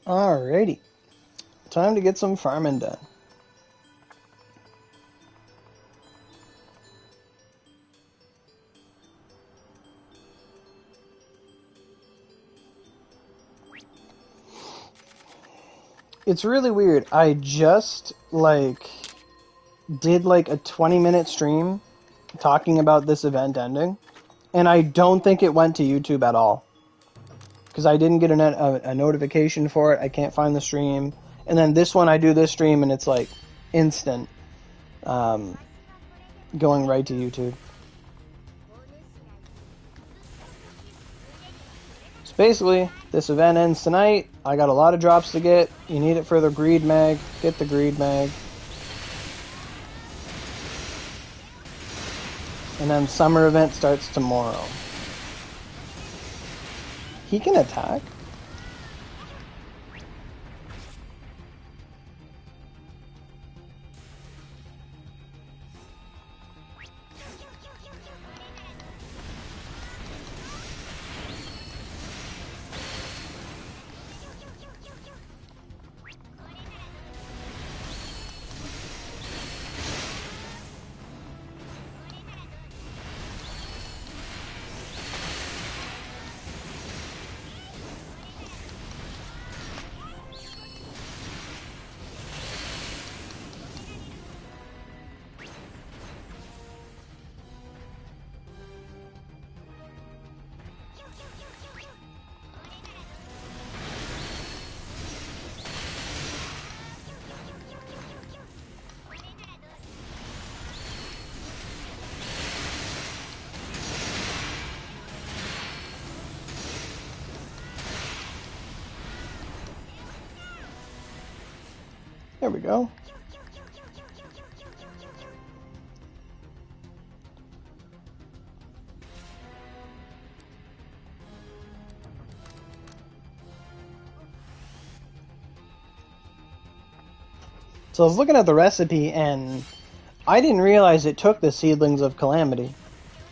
Alrighty. Time to get some farming done. It's really weird. I just, did, a 20-minute stream talking about this event ending, and I don't think it went to YouTube at all. Because I didn't get a notification for it. I can't find the stream. And then this one, I do this stream, and it's, instant. Going right to YouTube. So basically, this event ends tonight. I got a lot of drops to get. You need it for the greed mag. Get the greed mag. And then summer event starts tomorrow. He can attack? There we go. So I was looking at the recipe, and I didn't realize it took the Seedlings of Calamity.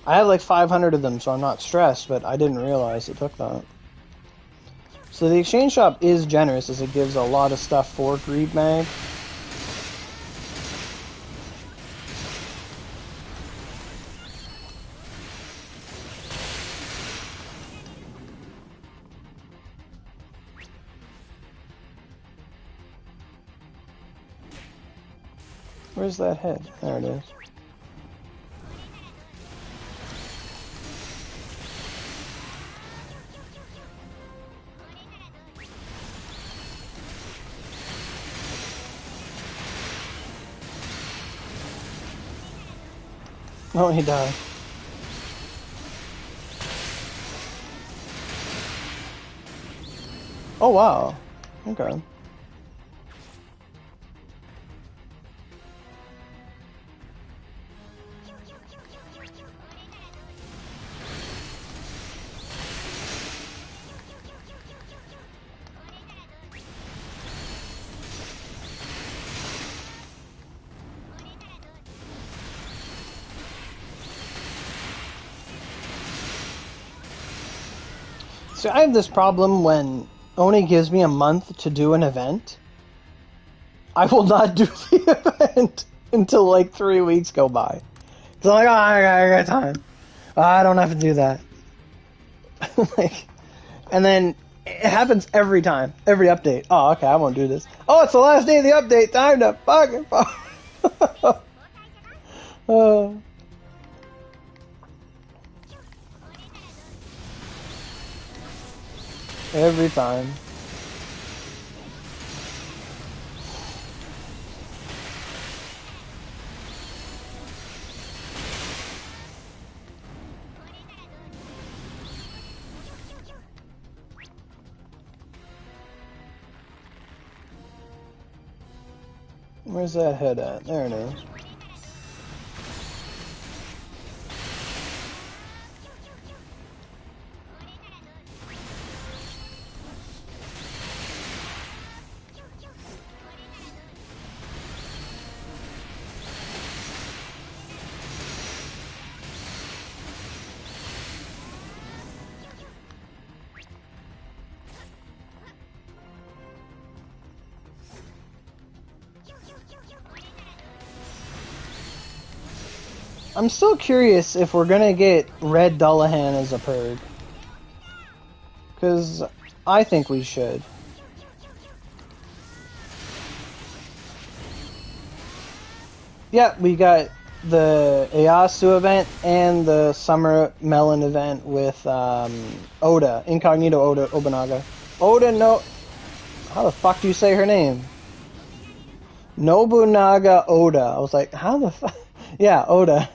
I have like 500 of them, so I'm not stressed, but I didn't realize it took that. So the exchange shop is generous, as it gives a lot of stuff for Greed Mag. Where's that head? There it is. Oh, he died. Oh, wow. Okay. So I have this problem when Oni gives me a month to do an event. I will not do the event until like 3 weeks go by. So I'm like, oh, I got time. I don't have to do that. And then it happens every time, every update. Oh, okay, I won't do this. Oh, it's the last day of the update. Time to fucking fuck. Every time. Where's that head at? There it is. I'm still curious if we're gonna get Red Dullahan as a Purg. Because I think we should. Yeah, we got the Eyasu event and the Summer Melon event with Oda, Incognito Oda Obunaga. Oda no... How the fuck do you say her name? Nobunaga Oda. I was like, how the fuck? Yeah, Oda.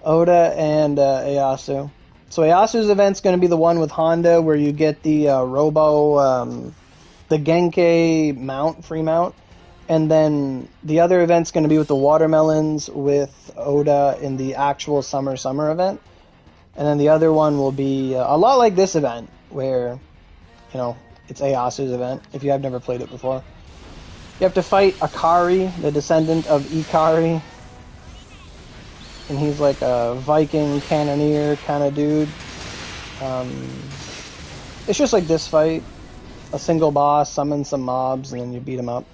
Oda and Eyasu. So Eyasu's event's going to be the one with Honda where you get the the Genkai mount, free mount. And then the other event's going to be with the watermelons with Oda in the actual summer event. And then the other one will be a lot like this event where, you know, it's Eyasu's event if you have never played it before. You have to fight Akari, the descendant of Ikari. And he's like a Viking cannoneer kind of dude. It's just like this fight. A single boss, summon some mobs, and then you beat them up.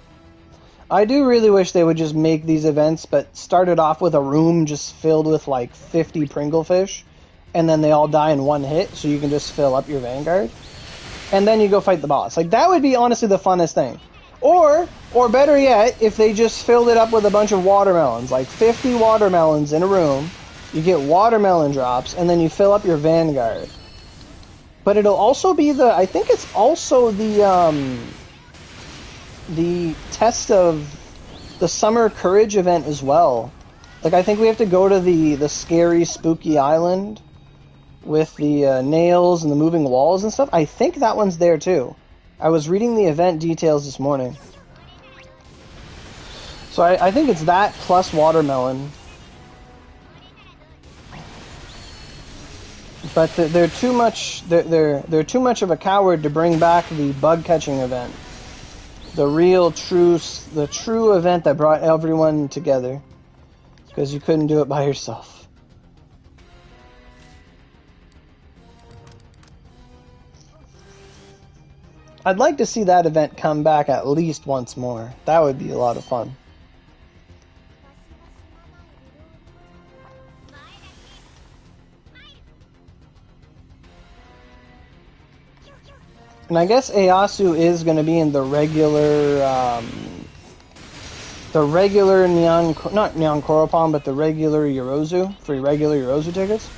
I do really wish they would just make these events, but start it off with a room just filled with like 50 Pringle fish, and then they all die in one hit, so you can just fill up your Vanguard. And then you go fight the boss. Like, that would be honestly the funnest thing. Or better yet, if they just filled it up with a bunch of watermelons, like 50 watermelons in a room, you get watermelon drops, and then you fill up your Vanguard. But it'll also be I think it's also the test of the Summer Courage event as well. Like, I think we have to go to the scary, spooky island with the nails and the moving walls and stuff. I think that one's there too. I was reading the event details this morning. So I think it's that plus watermelon. But they're too much. They're too much of a coward to bring back the bug catching event. The true event that brought everyone together, because you couldn't do it by yourself. I'd like to see that event come back at least once more. That would be a lot of fun. And I guess Eyasu is going to be in the regular not Neon Koropon, but the regular Yorozu, for regular Yorozu tickets.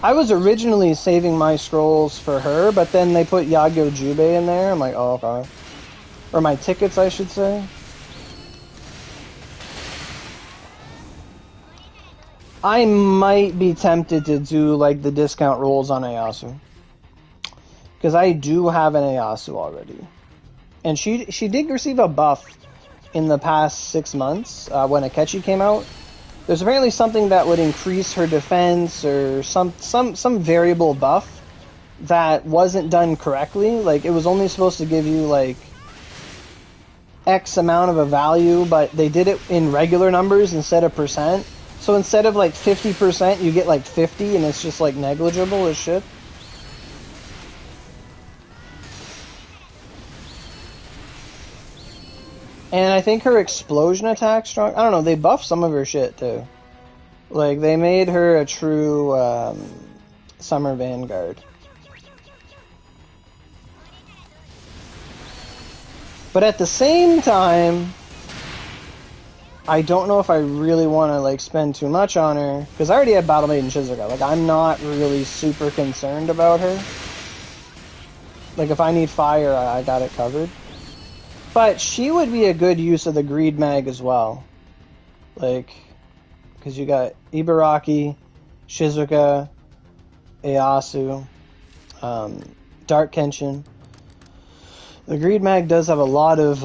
I was originally saving my scrolls for her, but then they put Yagyo Jubei in there. I'm like, oh, okay. Or my tickets, I should say. I might be tempted to do, like, the discount rolls on Eyasu. Because I do have an Eyasu already. And she did receive a buff in the past 6 months when Akechi came out. There's apparently something that would increase her defense or some variable buff that wasn't done correctly. Like, it was only supposed to give you, like, X amount of a value, but they did it in regular numbers instead of percent. So instead of, like, 50%, you get, like, 50, and it's just, like, negligible as shit. And I think her explosion attack's strong. I don't know, they buffed some of her shit, too. Like, they made her a true Summer Vanguard. But at the same time, I don't know if I really want to, like, spend too much on her. Because I already have Battle Maiden Shizuka. Like, I'm not really super concerned about her. Like, if I need fire, I got it covered. But she would be a good use of the Greed Mag as well. Like, because you got Ibaraki, Shizuka, Eyasu, Dark Kenshin. The Greed Mag does have a lot of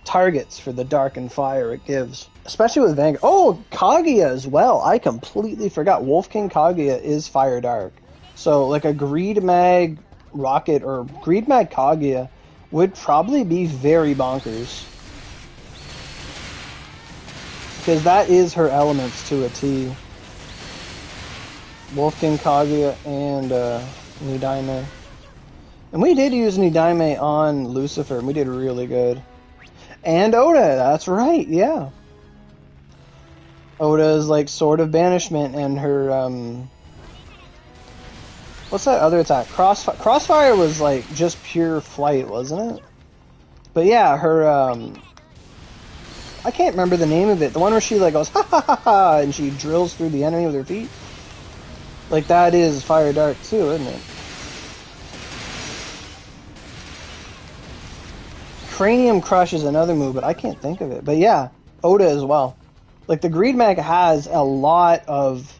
targets for the Dark and Fire it gives. Especially with Vanguard. Oh, Kaguya as well. I completely forgot. Wolf King Kaguya is Fire Dark. So, like, a Greed Mag Rocket or Greed Mag Kaguya would probably be very bonkers. Because that is her elements to a T. Wolf King Kaguya and Nidaime. And we did use Nidaime on Lucifer, and we did really good. And Oda, that's right, yeah. Oda's like Sword of Banishment and her what's that other attack? Crossfire was like just pure flight, wasn't it? But yeah, her I can't remember the name of it. The one where she like goes ha ha ha ha and she drills through the enemy with her feet. Like that is Fire Dark too, isn't it? Cranium Crush is another move, but I can't think of it. But yeah, Oda as well. Like the Greed Mag has a lot of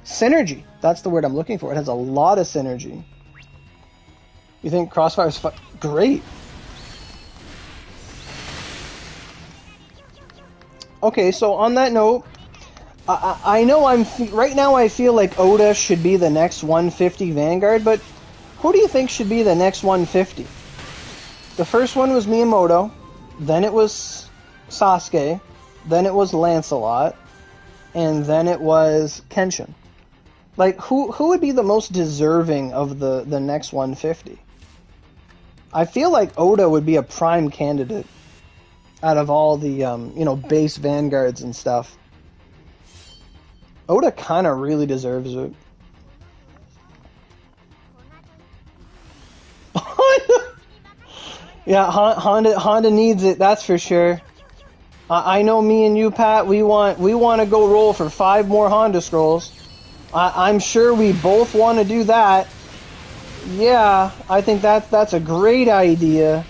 synergy. That's the word I'm looking for. It has a lot of synergy. You think Crossfire's great? Okay, so on that note, I know right now I feel like Oda should be the next 150 Vanguard, but who do you think should be the next 150? The first one was Miyamoto, then it was Sasuke, then it was Lancelot, and then it was Kenshin. Like, who would be the most deserving of the next 150? I feel like Oda would be a prime candidate out of all the, you know, base Vanguards and stuff. Oda kind of really deserves it. Yeah, Honda needs it, that's for sure. I know me and you, Pat, we want to go roll for 5 more Honda Scrolls. I'm sure we both want to do that. Yeah, I think that's a great idea.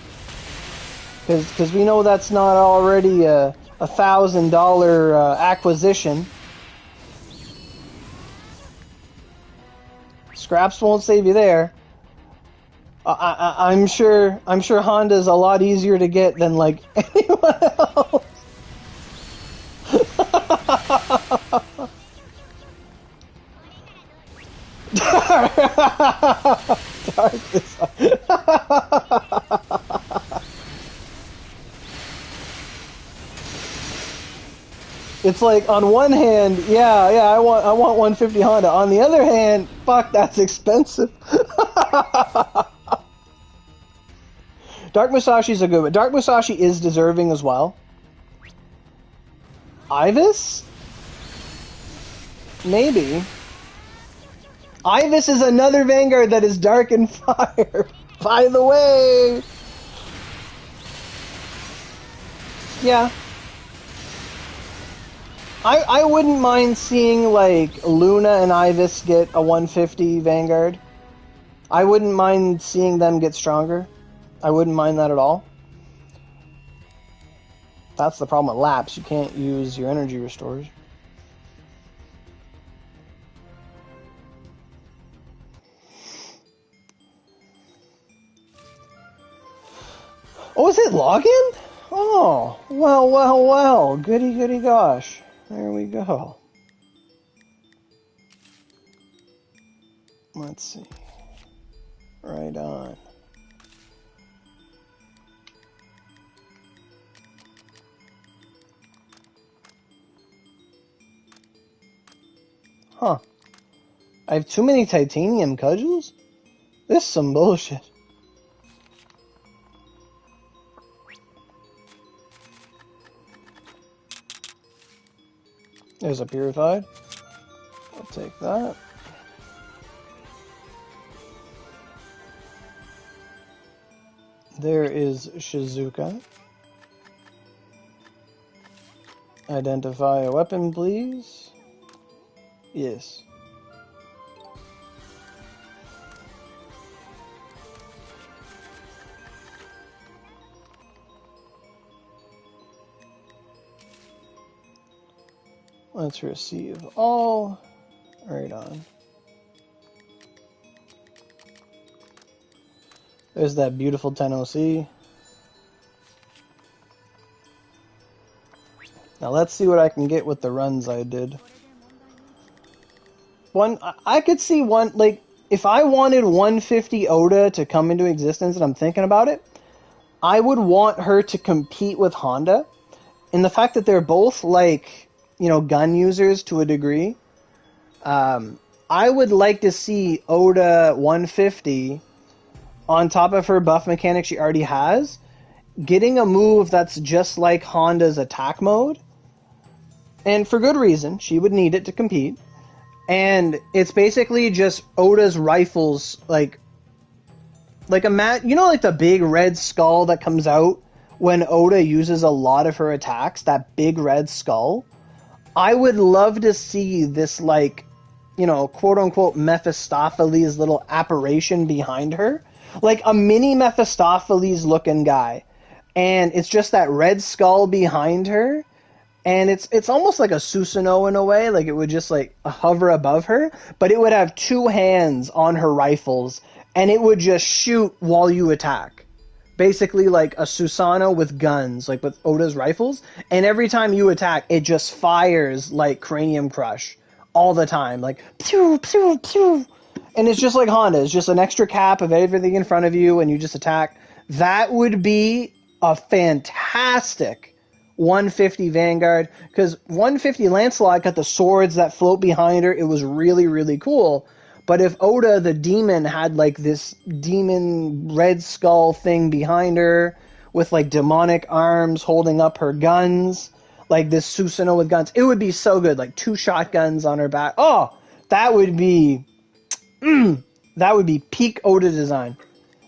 Because we know that's not already a $1,000 acquisition. Scraps won't save you there. I'm sure Honda's a lot easier to get than like anyone else. It's like on one hand, yeah, I want 150 Honda. On the other hand, fuck, that's expensive. Dark Musashi's a good one. Dark Musashi is deserving as well. Ivus? Maybe. Ivus is another Vanguard that is Dark and Fire. By the way. Yeah. I wouldn't mind seeing, like, Luna and Ivus get a 150 Vanguard. I wouldn't mind seeing them get stronger. I wouldn't mind that at all. That's the problem with Lapse. You can't use your energy restores. Oh, is it login? Oh, well. Goody gosh. There we go. Let's see. Right on. Huh. I have too many titanium cudgels? This is some bullshit. There's a purified. I'll take that. There is Shizuka. Identify a weapon, please. Yes. Let's receive all. Right on. There's that beautiful 10OC. Now let's see what I can get with the runs I did. I could see one, like, if I wanted 150 Oda to come into existence, and I'm thinking about it, I would want her to compete with Honda. And the fact that they're both, like, you know, gun users to a degree, I would like to see Oda 150 on top of her buff mechanic she already has, getting a move that's just like Honda's attack mode. And for good reason. She would need it to compete. And it's basically just Oda's rifles, like a you know, like the big red skull that comes out when Oda uses a lot of her attacks, that big red skull. I would love to see this, like, you know, quote unquote Mephistopheles little apparition behind her, like a mini Mephistopheles looking guy, and it's just that red skull behind her. And it's almost like a Susanoo in a way, like it would just like hover above her, but it would have two hands on her rifles, and it would just shoot while you attack. Basically like a Susanoo with guns, like with Oda's rifles, and every time you attack, it just fires like Cranium Crush all the time, like pew, pew, pew. And it's just like Honda, it's just an extra cap of everything in front of you, and you just attack. That would be a fantastic 150 Vanguard, because 150 Lancelot got the swords that float behind her. It was really, really cool. But if Oda the demon had like this demon red skull thing behind her with like demonic arms holding up her guns, like this Susanoo with guns, it would be so good. Like 2 shotguns on her back. Oh, that would be peak Oda design.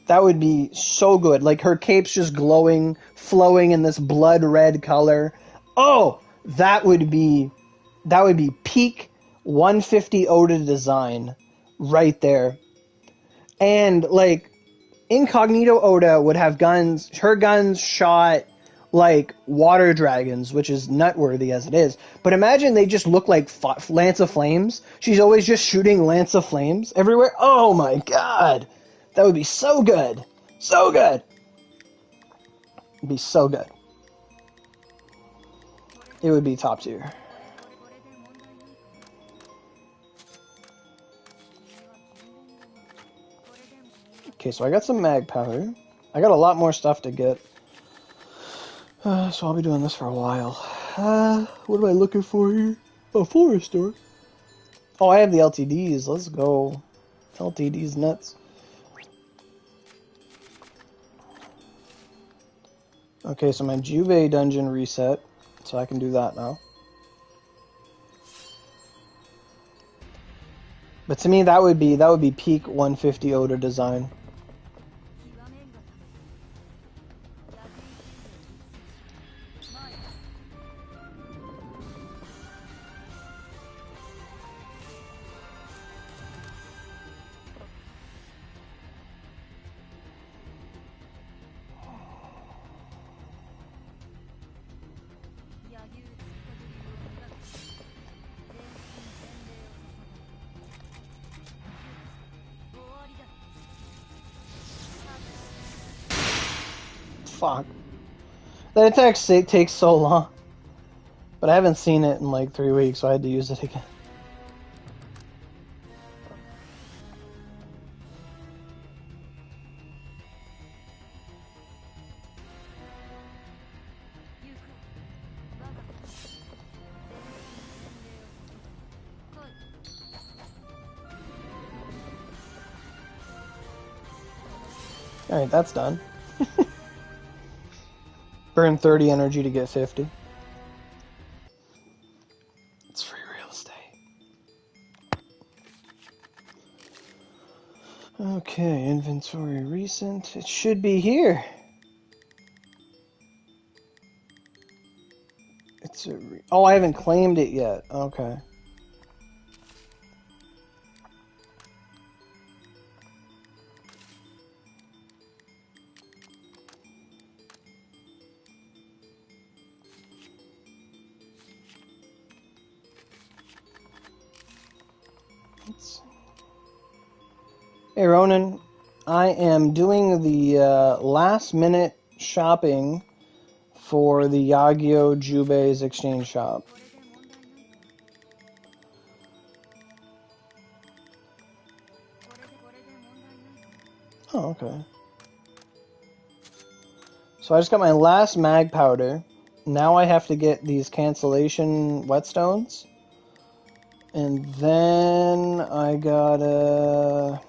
That would be so good. Like her cape's just glowing, flowing in this blood red color. Oh, that would be peak 150 Oda design right there. And like Incognito Oda would have guns. Her guns shot like water dragons, which is nutworthy as it is. But imagine they just look like Lance of Flames. She's always just shooting Lance of Flames everywhere. Oh my god. That would be so good. So good. It'd be so good. It would be top tier. Okay, so I got some mag powder. I got a lot more stuff to get. So I'll be doing this for a while. What am I looking for here? A forest store. Oh, I have the LTDs. Let's go. LTDs nuts. Okay, so my Juve dungeon reset, so I can do that now. But to me, that would be peak 150 Oda design. Fuck. That attack takes so long. But I haven't seen it in like 3 weeks, so I had to use it again. Alright, that's done. Burn 30 energy to get 50. It's free real estate. Okay, inventory recent. It should be here. Oh, I haven't claimed it yet. Okay. Hey Ronan, I am doing the last minute shopping for the Yagyo Jubei's exchange shop. Oh, okay. So I just got my last mag powder. Now I have to get these cancellation whetstones. And then I gotta...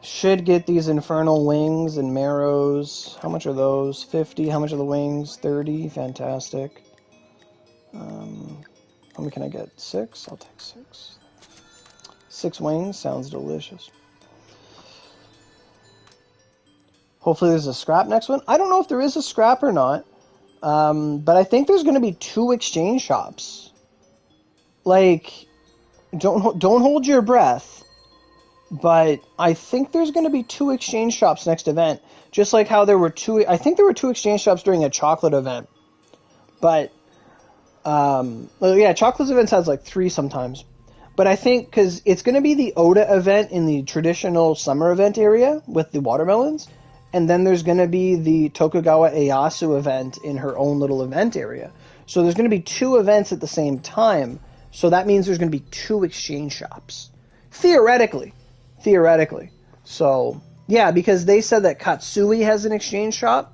Should get these infernal wings and marrows. How much are those? 50. How much are the wings? 30. Fantastic. How many can I get? 6? I'll take 6. 6 wings sounds delicious. Hopefully there's a scrap next one. I don't know if there is a scrap or not. But I think there's going to be 2 exchange shops. Like, don't hold your breath. But I think there's going to be 2 exchange shops next event. Just like how there were 2... I think there were 2 exchange shops during a chocolate event. But, well, yeah, chocolate events has like 3 sometimes. But I think, because it's going to be the Oda event in the traditional summer event area with the watermelons. And then there's going to be the Tokugawa Ieyasu event in her own little event area. So there's going to be 2 events at the same time. So that means there's going to be 2 exchange shops. Theoretically. So, yeah, because they said that Katsui has an exchange shop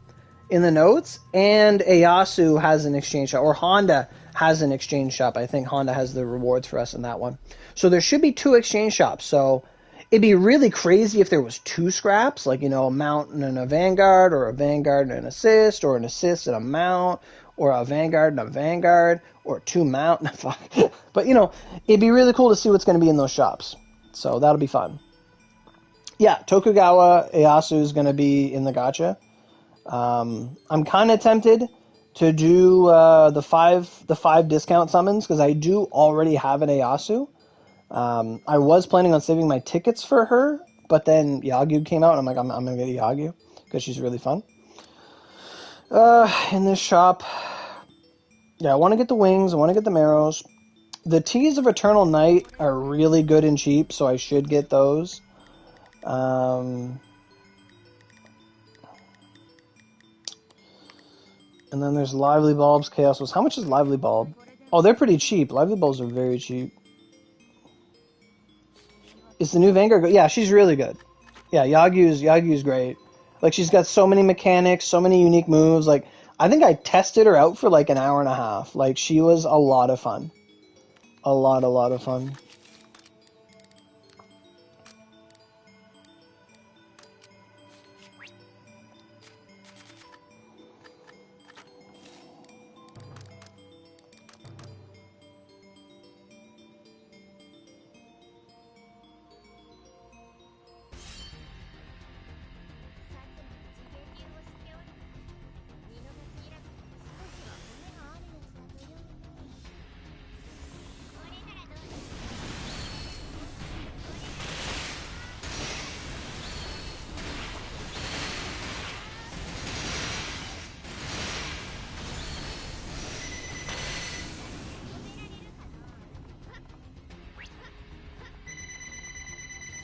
in the notes. And Ieyasu has an exchange shop. Or Honda has an exchange shop. I think Honda has the rewards for us in that one. So there should be 2 exchange shops. So it'd be really crazy if there was 2 scraps, like, you know, a mount and a vanguard, or a vanguard and an assist, or an assist and a mount, or a vanguard and a vanguard, or 2 mount. But, you know, it'd be really cool to see what's going to be in those shops. So that'll be fun. Yeah, Tokugawa Ieyasu is going to be in the gacha. I'm kind of tempted to do the five discount summons, because I do already have an Ieyasu. I was planning on saving my tickets for her, but then Yagyu came out, and I'm like, I'm going to get Yagyu, because she's really fun. In this shop, yeah, I want to get the wings, I want to get the marrows. The Teas of Eternal Night are really good and cheap, so I should get those. And then there's Lively Bulbs, Chaos Wolves. How much is Lively Bulb? Oh, they're pretty cheap. Lively Bulbs are very cheap. Is the new Vanguard good? Yeah, she's really good. Yeah, Yagyu's great. Like, she's got so many mechanics, so many unique moves. Like, I think I tested her out for like an hour and a half. Like, she was a lot of fun. A lot of fun.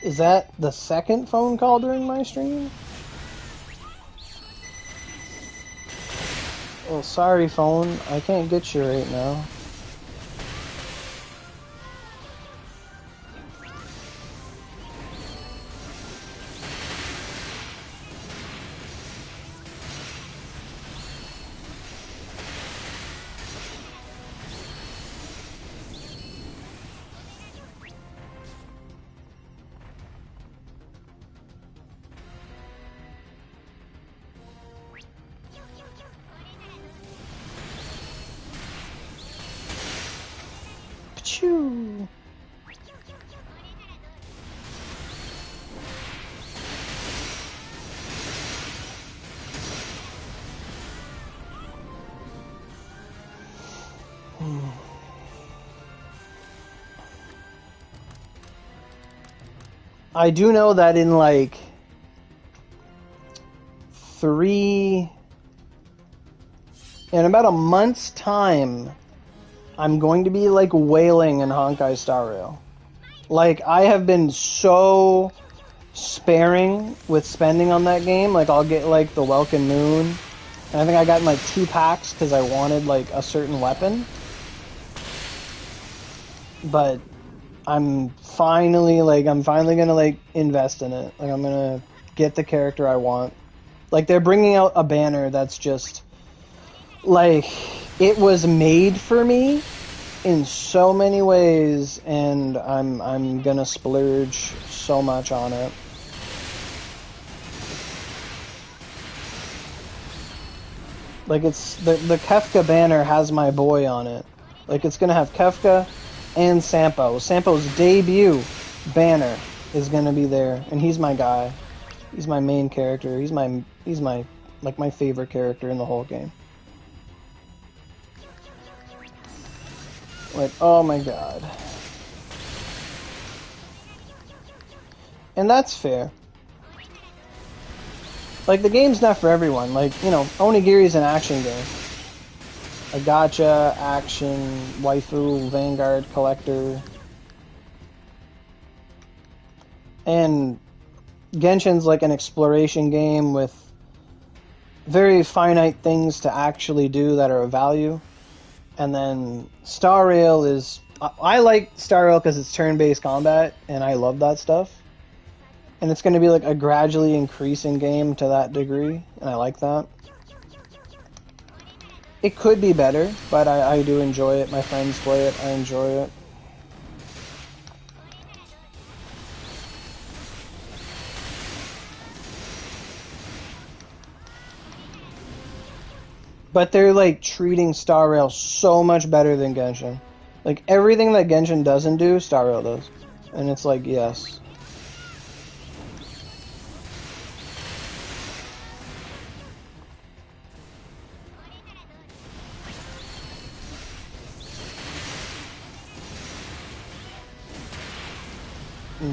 Is that the second phone call during my stream? Well, sorry, phone. I can't get you right now. Pachoo! I do know that in like in about a month's time, I'm going to be like wailing in Honkai Star Rail. Like, I have been so sparing with spending on that game. Like, I'll get like the Welkin Moon, and I think I got like 2 packs because I wanted like a certain weapon. But I'm finally gonna like invest in it. Like, I'm gonna get the character I want. Like, they're bringing out a banner that's just like, it was made for me in so many ways, and I'm gonna splurge so much on it. Like, it's the Kefka banner has my boy on it. Like, it's gonna have Kefka and Sampo. Sampo's debut banner is gonna be there, and he's my guy. He's my main character. He's my like my favorite character in the whole game. Like, oh my god. And that's fair. Like, the game's not for everyone. Like, you know, Onigiri's an action game. A gacha, action, waifu, Vanguard, collector. And Genshin's like an exploration game with very finite things to actually do that are of value. And then Star Rail is... I like Star Rail because it's turn-based combat, and I love that stuff. And it's going to be like a gradually increasing game to that degree, and I like that. It could be better, but I do enjoy it. My friends play it. I enjoy it. But they're like treating Star Rail so much better than Genshin. Like, everything that Genshin doesn't do, Star Rail does. And it's like, yes.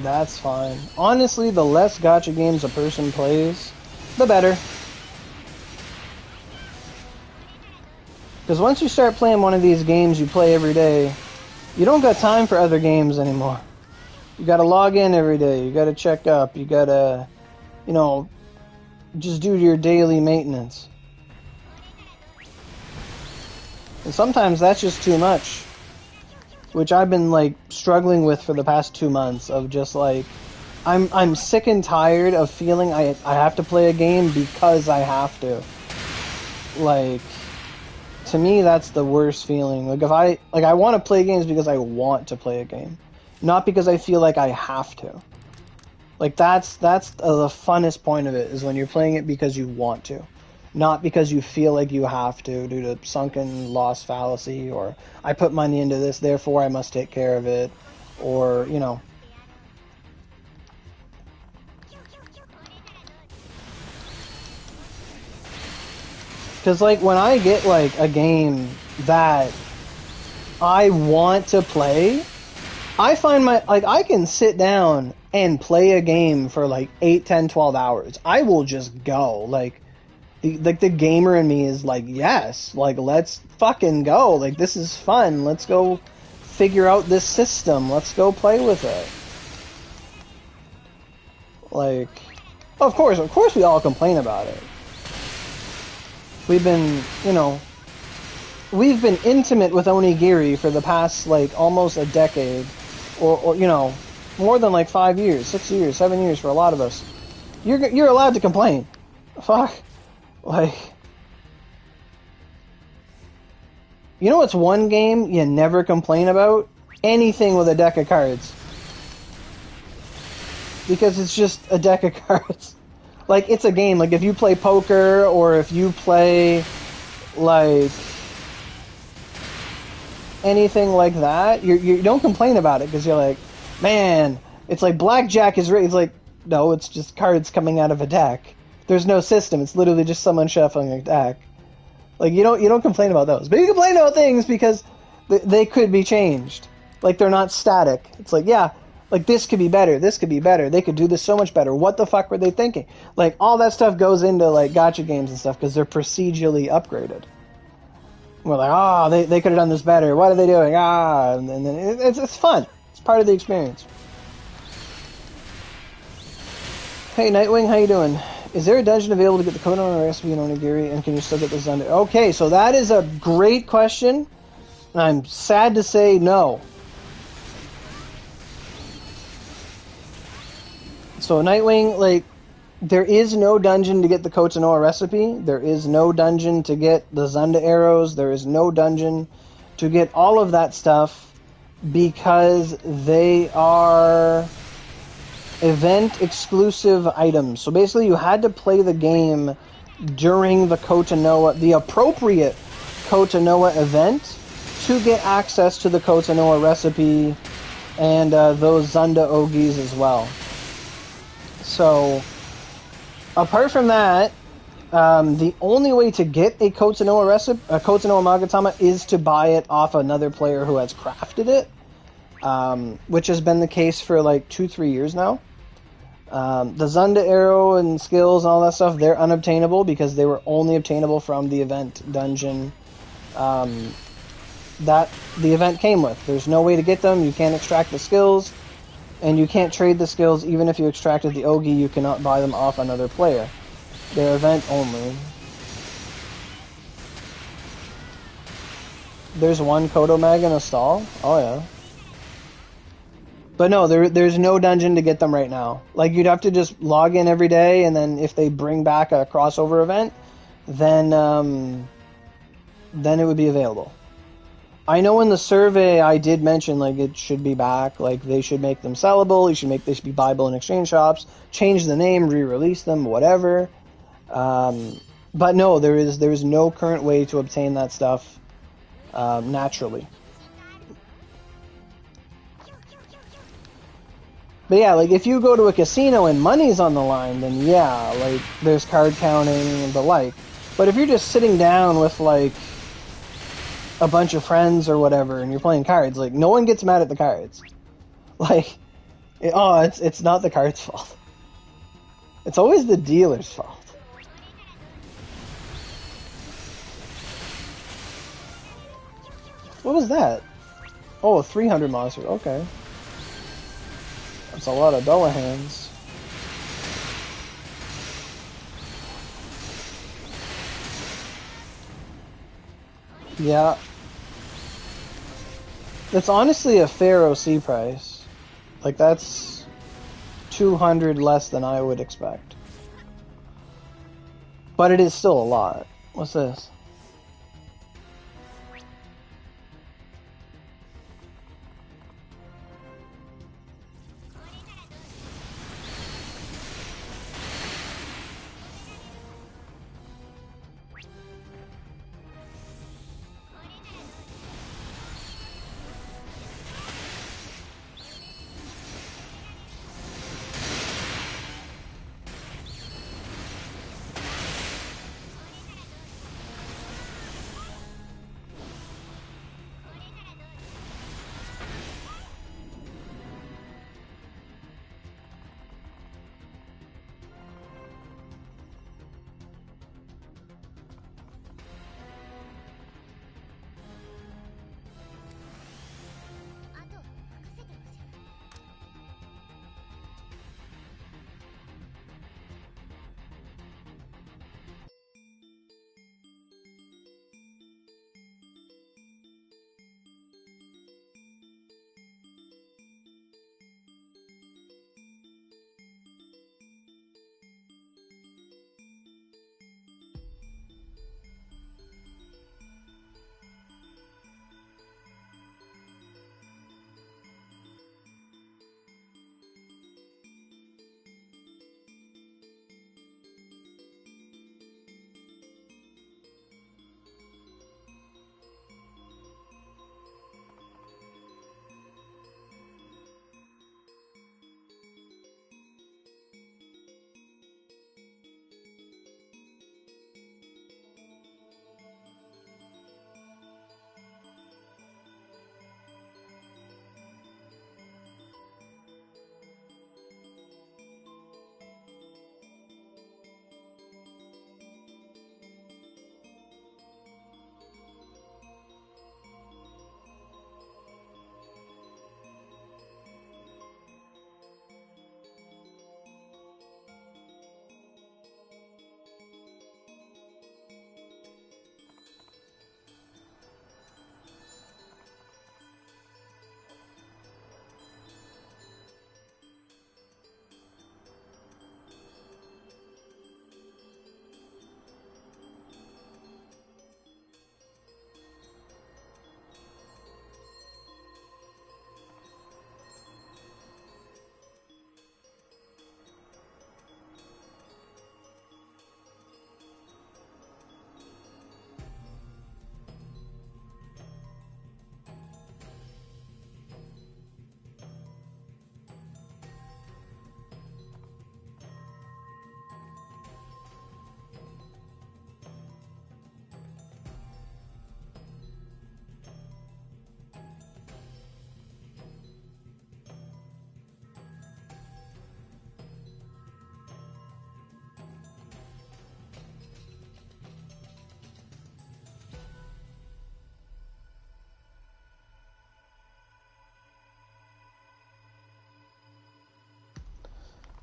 That's fine. Honestly, the less gacha games a person plays, the better. Because once you start playing one of these games you play every day, you don't got time for other games anymore. You gotta log in every day, you gotta check up, you gotta, you know, just do your daily maintenance. And sometimes that's just too much. Which I've been like struggling with for the past 2 months of just like I'm sick and tired of feeling I have to play a game because I have to. Like, to me that's the worst feeling. Like, if I want to play games because I want to play a game, not because I feel like I have to. Like, that's the funnest point of it, is when you're playing it because you want to. Not because you feel like you have to due to sunken loss fallacy, or I put money into this, therefore I must take care of it, or, you know. Because, like, when I get, like, a game that I want to play, I find I can sit down and play a game for, like, 8, 10, 12 hours. I will just go, like... The gamer in me is like, yes, like, let's fucking go. Like, this is fun. Let's go figure out this system. Let's go play with it. Like, of course we all complain about it. We've been, you know, we've been intimate with Onigiri for the past, like, almost a decade. Or you know, more than, like, 5 years, 6 years, 7 years for a lot of us. You're allowed to complain. Fuck. Like, you know what's one game you never complain about? Anything with a deck of cards. Because it's just a deck of cards. Like, it's a game. Like, if you play poker, or if you play, like, anything like that, you don't complain about it, because you're like, man, it's like blackjack is rigged. It's like, no, it's just cards coming out of a deck. There's no system. It's literally just someone shuffling a deck. Like, you don't complain about those. But you complain about things because they could be changed. Like, they're not static. It's like, yeah, like, this could be better. This could be better. They could do this so much better. What the fuck were they thinking? Like, all that stuff goes into, like, gacha games and stuff because they're procedurally upgraded. We're like, they could have done this better. What are they doing? And then it's fun. It's part of the experience. Hey, Nightwing, how you doing? Is there a dungeon available to get the Kono recipe in Onigiri, and can you still get this done? Okay, so that is a great question. I'm sad to say no. So Nightwing, like, there is no dungeon to get the Kotonoa recipe. There is no dungeon to get the Zunda arrows. There is no dungeon to get all of that stuff because they are event exclusive items. So basically you had to play the game during the Kotonoa, the appropriate Kotonoa event, to get access to the Kotanoa recipe and those Zunda Ogis as well. So, apart from that, the only way to get a Kotanoa recipe, a Kotanoa Magatama, is to buy it off another player who has crafted it, which has been the case for like 2-3 years now. The Zunda arrow and skills and all that stuff, they're unobtainable because they were only obtainable from the event dungeon that the event came with. There's no way to get them. You can't extract the skills, and you can't trade the skills. Even if you extracted the Ogi, you cannot buy them off another player. They're event only. There's one Kodo Mag in a stall? Oh yeah. But no, there's no dungeon to get them right now. Like, you'd have to just log in every day, and then if they bring back a crossover event, then it would be available. I know in the survey I did mention, like, it should be back. Like, they should make them sellable. They should be buyable in exchange shops. Change the name, re-release them, whatever. But no, there is no current way to obtain that stuff naturally. But yeah, like, if you go to a casino and money's on the line, then yeah, like, there's card counting and the like. But if you're just sitting down with, like, a bunch of friends or whatever, and you're playing cards, like, no one gets mad at the cards. Like, it's not the card's fault. It's always the dealer's fault. What was that? Oh, 300 monsters, okay. That's a lot of Dullahans. Yeah. That's honestly a fair OC price. Like, that's 200 less than I would expect. But it is still a lot. What's this?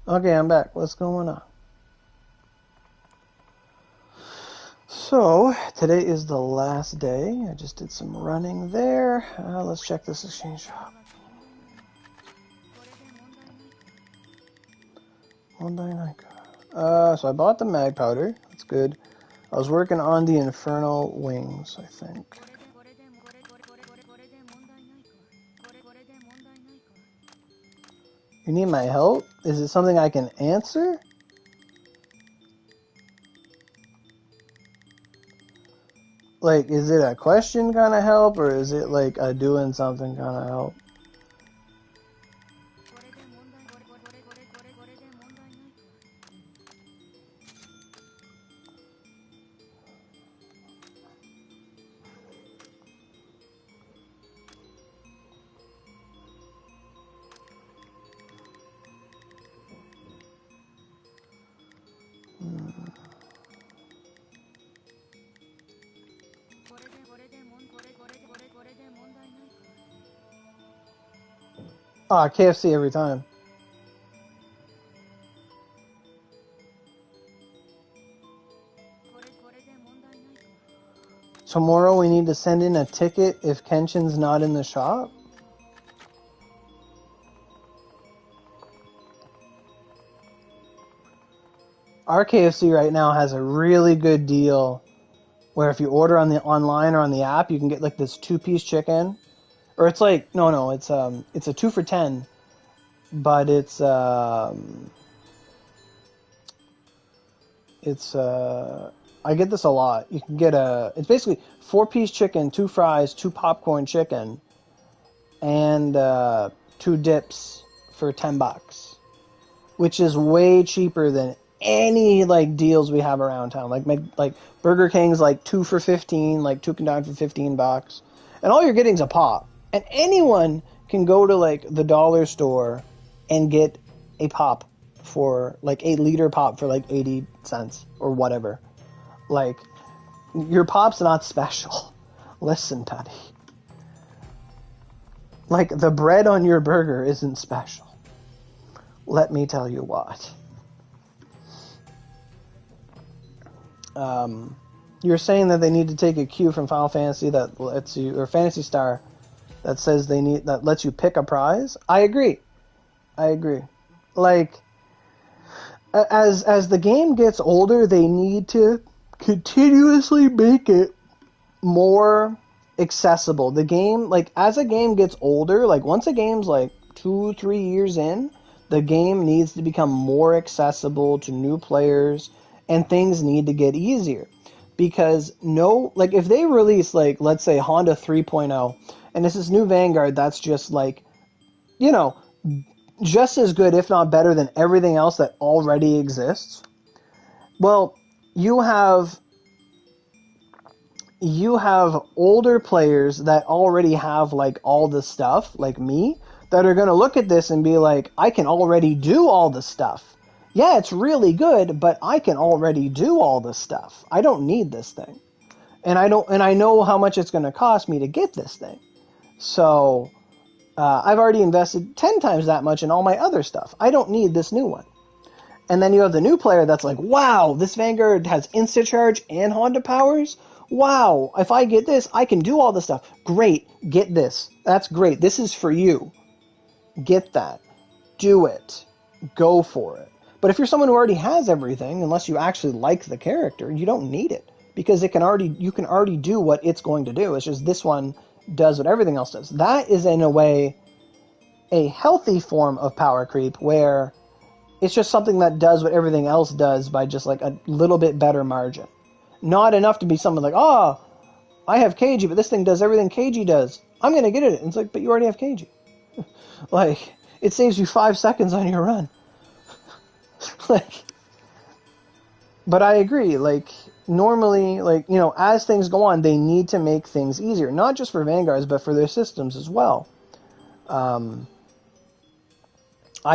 Okay, I'm back. What's going on? So, today is the last day. I just did some running there. Let's check this exchange shop. So I bought the mag powder. That's good. I was working on the infernal wings, I think. You need my help? Is it something I can answer? Like, is it a question kind of help, or is it like a doing something kind of help? Ah, KFC every time. Tomorrow we need to send in a ticket if Kenshin's not in the shop? Our KFC right now has a really good deal where if you order on the online or on the app, you can get like this 2-piece chicken. Or it's like, no, it's a 2 for $10, but it's I get this a lot. You can get it's basically 4-piece chicken, 2 fries, 2 popcorn chicken, and 2 dips for $10, which is way cheaper than any like deals we have around town. Like Burger King's like 2 for 15, like 2 can down for $15, and all you're getting is a pop. And anyone can go to like the dollar store and get a pop for like 8-liter pop for like 80 cents or whatever. Like, your pop's not special. Listen, Patty. Like, the bread on your burger isn't special. Let me tell you what. You're saying that they need to take a cue from Final Fantasy that lets you, or Phantasy Star, that says that lets you pick a prize. I agree. Like, as the game gets older, they need to continuously make it more accessible. The game, like, as a game gets older, like, once a game's like 2-3 years in, the game needs to become more accessible to new players, and things need to get easier. Because like, if they release, like, let's say Honda 3.0, and this is new Vanguard that's just like, you know, just as good, if not better, than everything else that already exists. Well, you have older players that already have like all the stuff, like me, that are going to look at this and be like, I can already do all the stuff. Yeah, it's really good, but I can already do all the stuff. I don't need this thing. And I know how much it's going to cost me to get this thing. So I've already invested 10 times that much in all my other stuff. I don't need this new one. And then you have the new player that's like, wow, this Vanguard has Instacharge and Honda powers? Wow, if I get this, I can do all this stuff. Great, get this. That's great. This is for you. Get that. Do it. Go for it. But if you're someone who already has everything, unless you actually like the character, you don't need it. Because you can already do what it's going to do. It's just this one does what everything else does. That is, in a way, a healthy form of power creep, where it's just something that does what everything else does by just like a little bit better margin. Not enough to be someone like, oh, I have KG, but this thing does everything KG does. I'm going to get it. And it's like, but you already have KG. Like, it saves you 5 seconds on your run. Like, but I agree, like, normally, like, you know, as things go on, they need to make things easier, not just for Vanguards, but for their systems as well. I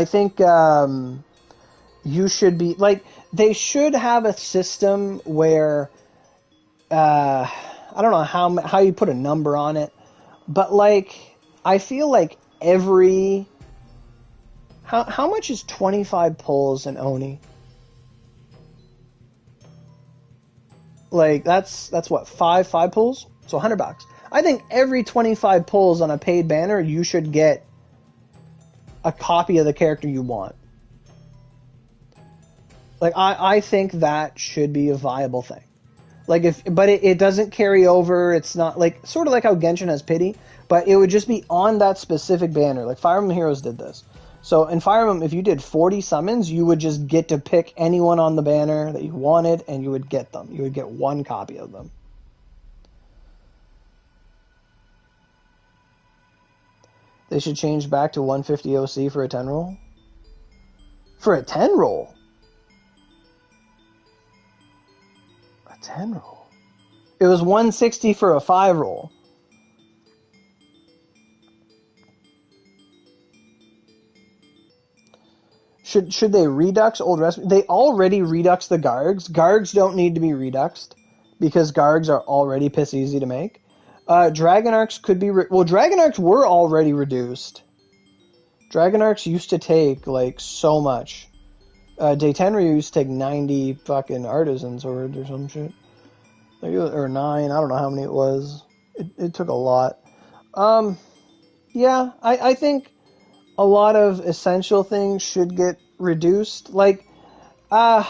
think you should be, like, they should have a system where, I don't know how you put a number on it, but, like, I feel like every How much is 25 pulls in Oni? Like, that's what, five pulls? So $100. I think every 25 pulls on a paid banner, you should get a copy of the character you want. Like, I think that should be a viable thing. Like, but it doesn't carry over. It's not like, sort of like how Genshin has pity, but it would just be on that specific banner. Like Fire Emblem Heroes did this. So in Fire Emblem, if you did 40 summons, you would just get to pick anyone on the banner that you wanted, and you would get them. You would get one copy of them. They should change back to 150 OC for a 10 roll. For a 10 roll? A 10 roll? It was 160 for a 5 roll. Should they redux old recipes? They already redux the Gargs. Gargs don't need to be reduxed because Gargs are already piss easy to make. Dragon Arcs could be... well, Dragon Arcs were already reduced. Dragon Arcs used to take, like, so much. Day-Tenryu used to take 90 fucking Artisan Swords or some shit. Like, or 9, I don't know how many it was. It took a lot. Yeah, I think a lot of essential things should get reduced. Like, at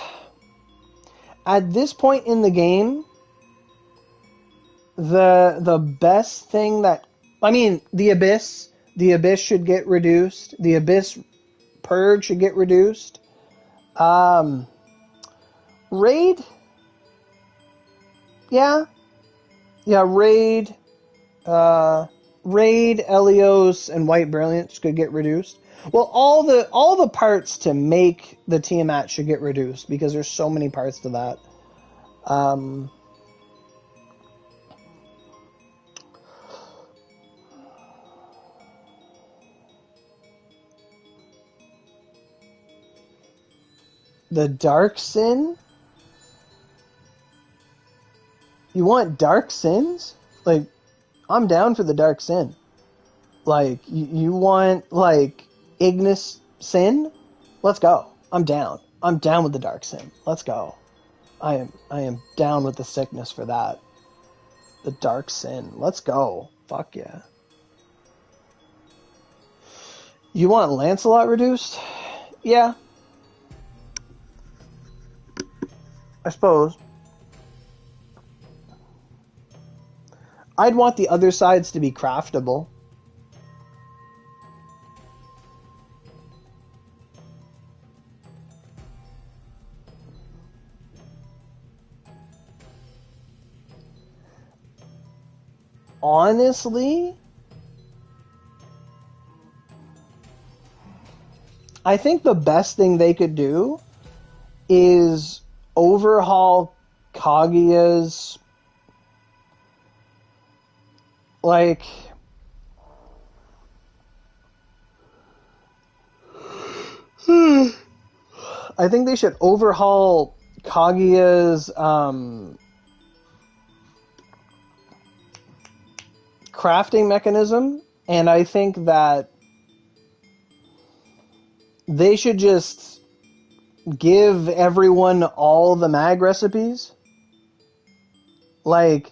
this point in the game... The best thing that... I mean, the Abyss should get reduced. The Abyss Purge should get reduced. Raid? Yeah. Yeah, Raid. Raid, Elios, and White Brilliance could get reduced. Well, all the parts to make the Tiamat should get reduced, because there's so many parts to that. The Dark Sin? You want Dark Sins? Like, I'm down for the Dark Sin. Like, you want, like, Ignis Sin? Let's go. I'm down. I'm down with the Dark Sin. Let's go. I am down with the sickness for that. The Dark Sin. Let's go. Fuck yeah. You want Lancelot reduced? Yeah. I suppose. I'd want the other sides to be craftable. Honestly, I think the best thing they could do is overhaul Kaguya's, like, I think they should overhaul Kaguya's crafting mechanism, and I think that they should just give everyone all the mag recipes. Like,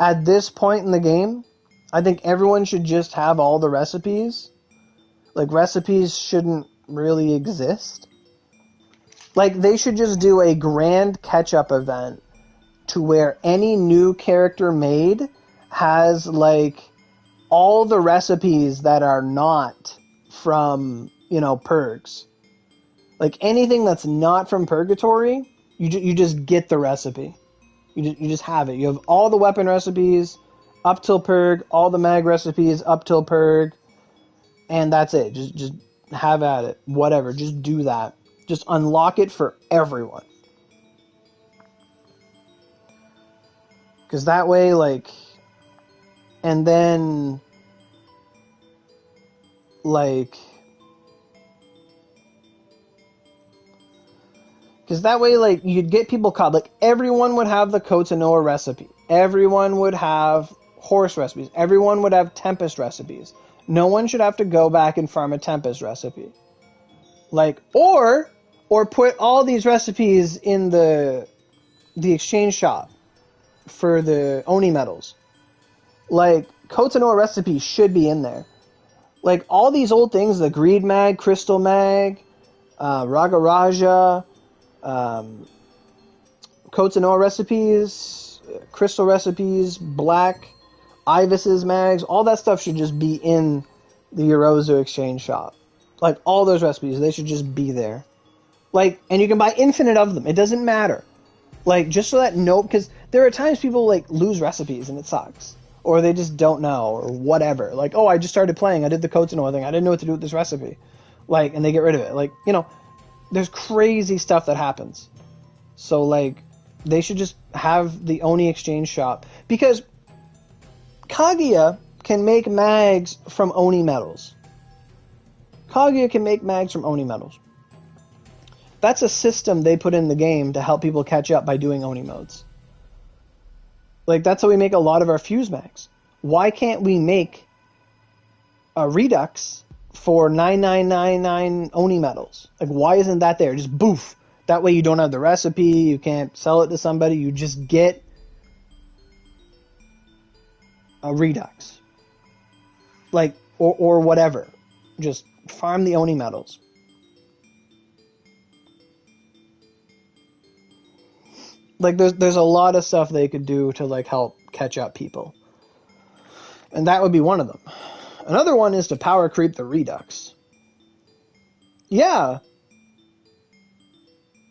at this point in the game, I think everyone should just have all the recipes. Like, recipes shouldn't really exist. Like, they should just do a grand catch-up event to where any new character made has, like, all the recipes that are not from, you know, Purgs. Like, anything that's not from Purgatory, you just get the recipe. You just have it. You have all the weapon recipes up till Purg, all the mag recipes up till Purg, and that's it. Just have at it. Whatever. Just do that. Just unlock it for everyone. Because that way, like... And then... Like... Because that way, like, you'd get people caught. Like, everyone would have the Kotanoa recipe. Everyone would have horse recipes. Everyone would have Tempest recipes. No one should have to go back and farm a Tempest recipe. Like, or put all these recipes in the exchange shop for the Oni medals. Like, Kotonoa recipe should be in there. Like, all these old things, the Greed Mag, Crystal Mag, Ragaraja, Kotonoa recipes, Crystal recipes, Black, Ibis's mags, all that stuff should just be in the Yorozu exchange shop. Like, all those recipes, they should just be there. Like, and you can buy infinite of them. It doesn't matter. Like, just so that because there are times people, like, lose recipes and it sucks. Or they just don't know, or whatever. Like, oh, I just started playing, I did the Kotonoa thing, I didn't know what to do with this recipe. Like, and they get rid of it. Like, you know, there's crazy stuff that happens. So, like, they should just have the Oni exchange shop. Because Kaguya can make mags from Oni medals. Kaguya can make mags from Oni medals. That's a system they put in the game to help people catch up by doing Oni modes. Like, that's how we make a lot of our fuse mags. Why can't we make a Redux for 9999 Oni medals? Like, why isn't that there? Just boof. That way you don't have the recipe, you can't sell it to somebody, you just get a Redux. Like, or whatever. Just farm the Oni medals. Like, there's a lot of stuff they could do to, like, help catch up people. And that would be one of them. Another one is to power creep the Redux. Yeah.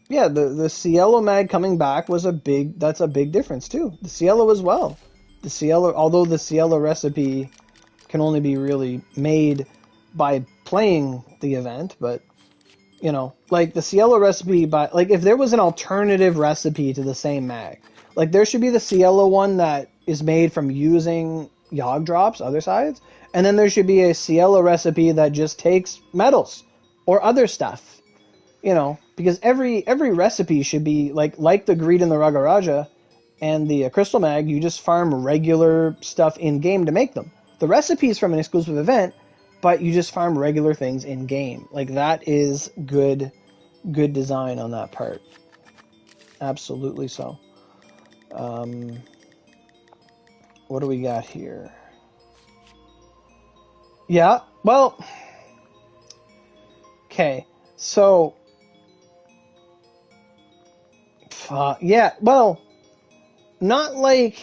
Yeah, the Cielo mag coming back was that's a big difference, too. The Cielo as well. The Cielo, although the Cielo recipe can only be really made by playing the event, but, you know, like, the Cielo recipe, like, if there was an alternative recipe to the same mag, like, there should be the Cielo one that is made from using Yogg drops, other sides, and then there should be a Cielo recipe that just takes metals or other stuff, you know, because every recipe should be, like the Greed and the Ragaraja and the Crystal Mag, you just farm regular stuff in-game to make them. The recipe's from an exclusive event, but you just farm regular things in-game. Like, that is good design on that part. Absolutely so. What do we got here? Yeah, well... Okay, so... yeah, well... Not like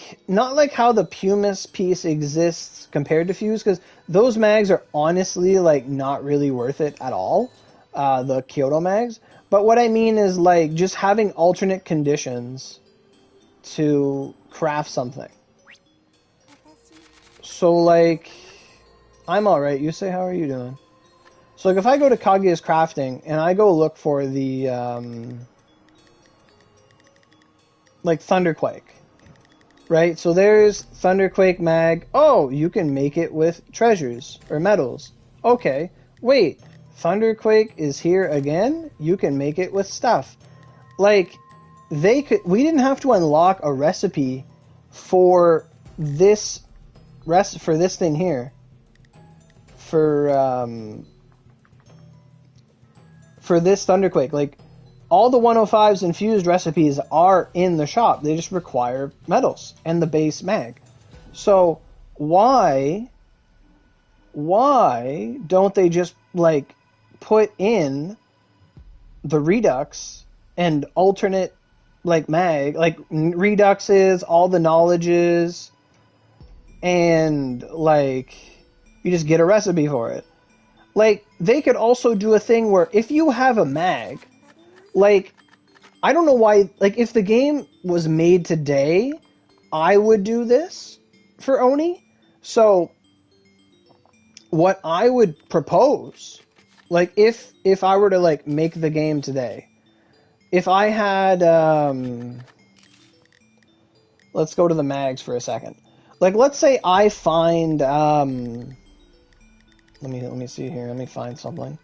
how the Pumice piece exists compared to Fuse, because those mags are honestly, like, not really worth it at all, the Kyoto mags. But what I mean is, like, just having alternate conditions to craft something. So, like, I'm alright. You say, how are you doing? So, like, if I go to Kaguya's Crafting, and I go look for the, like, Thunderquake. Right, so there's Thunderquake mag. Oh, you can make it with treasures or metals. Okay, wait, Thunderquake is here again? You can make it with stuff. Like, we didn't have to unlock a recipe for this thing here. For this Thunderquake. Like, all the 105's infused recipes are in the shop. They just require metals and the base mag. So why don't they just, like, put in the Redux and alternate, like, mag, like, Reduxes, all the knowledges, and, like, you just get a recipe for it. Like, they could also do a thing where if you have a mag, like, I don't know why, like, if the game was made today, I would do this for Oni. So, what I would propose, like, if I were to, like, make the game today, if I had, let's go to the mags for a second. Like, let's say I find, let me see here, let me find something.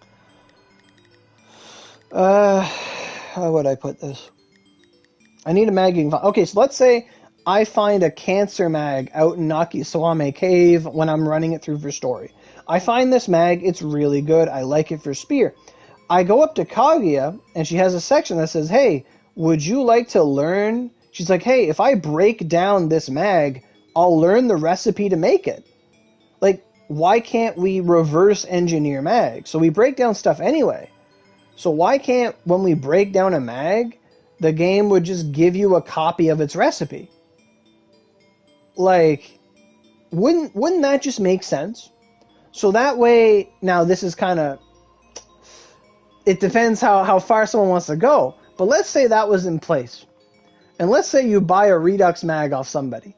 How would I put this? I need a mag. Okay, so let's say I find a cancer mag out in Nakisawame Cave when I'm running it through for story. I find this mag, it's really good, I like it for spear. I go up to Kaguya, and she has a section that says, hey, would you like to learn? She's like, hey, if I break down this mag, I'll learn the recipe to make it. Like, why can't we reverse engineer mag? So we break down stuff anyway. So why can't, when we break down a mag, the game would just give you a copy of its recipe? Like, wouldn't that just make sense? So that way, now this is kind of, it depends how far someone wants to go. But let's say that was in place. And let's say you buy a Redux mag off somebody.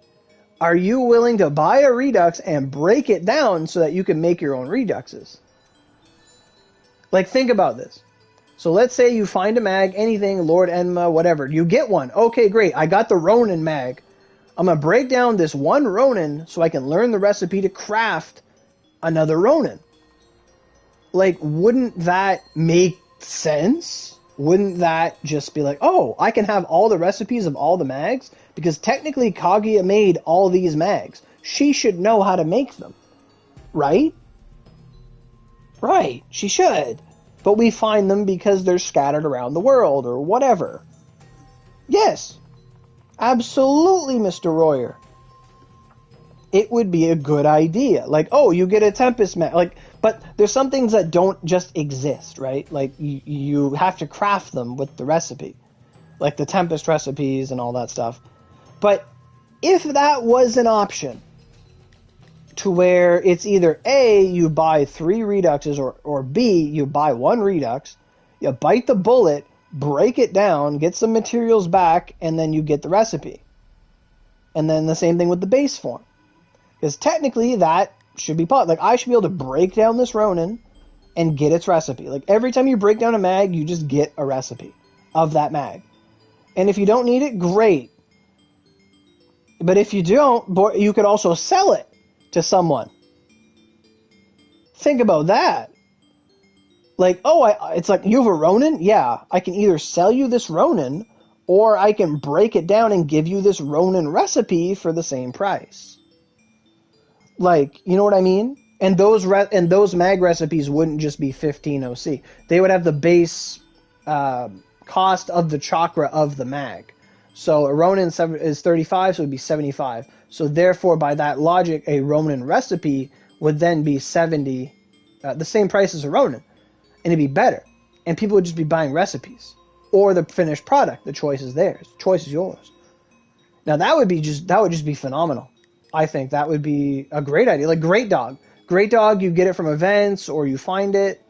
Are you willing to buy a Redux and break it down so that you can make your own Reduxes? Like, think about this. So let's say you find a mag, anything, Lord Enma, whatever. You get one. Okay, great. I got the Ronin mag. I'm going to break down this one Ronin so I can learn the recipe to craft another Ronin. Like, wouldn't that make sense? Wouldn't that just be like, oh, I can have all the recipes of all the mags? Because technically Kaguya made all these mags. She should know how to make them. Right? Right, she should. But we find them because they're scattered around the world or whatever. Yes. Absolutely, Mr. Royer. It would be a good idea. Like, oh, you get a Tempest mag. Like, but there's some things that don't just exist, right? Like, you have to craft them with the recipe. Like the Tempest recipes and all that stuff. But if that was an option, to where it's either A, you buy 3 Reduxes, or B, you buy 1 Redux, you bite the bullet, break it down, get some materials back, and then you get the recipe. And then the same thing with the base form. Because technically that should be possible. Like, I should be able to break down this Ronin and get its recipe. Like, every time you break down a mag, you just get a recipe of that mag. And if you don't need it, great. But if you don't, you could also sell it to someone. Think about that. Like, oh, it's like, you have a Ronin? Yeah, I can either sell you this Ronin, or I can break it down and give you this Ronin recipe for the same price. Like, you know what I mean? And those mag recipes wouldn't just be 15 OC. They would have the base cost of the chakra of the mag. So a Ronin is 35, so it would be 75. So therefore, by that logic, a Ronin recipe would then be 70, the same price as a Ronin. And it'd be better. And people would just be buying recipes. Or the finished product. The choice is theirs. The choice is yours. Now that would just be phenomenal. I think that would be a great idea. Like Great Dog. Great Dog, you get it from events, or you find it.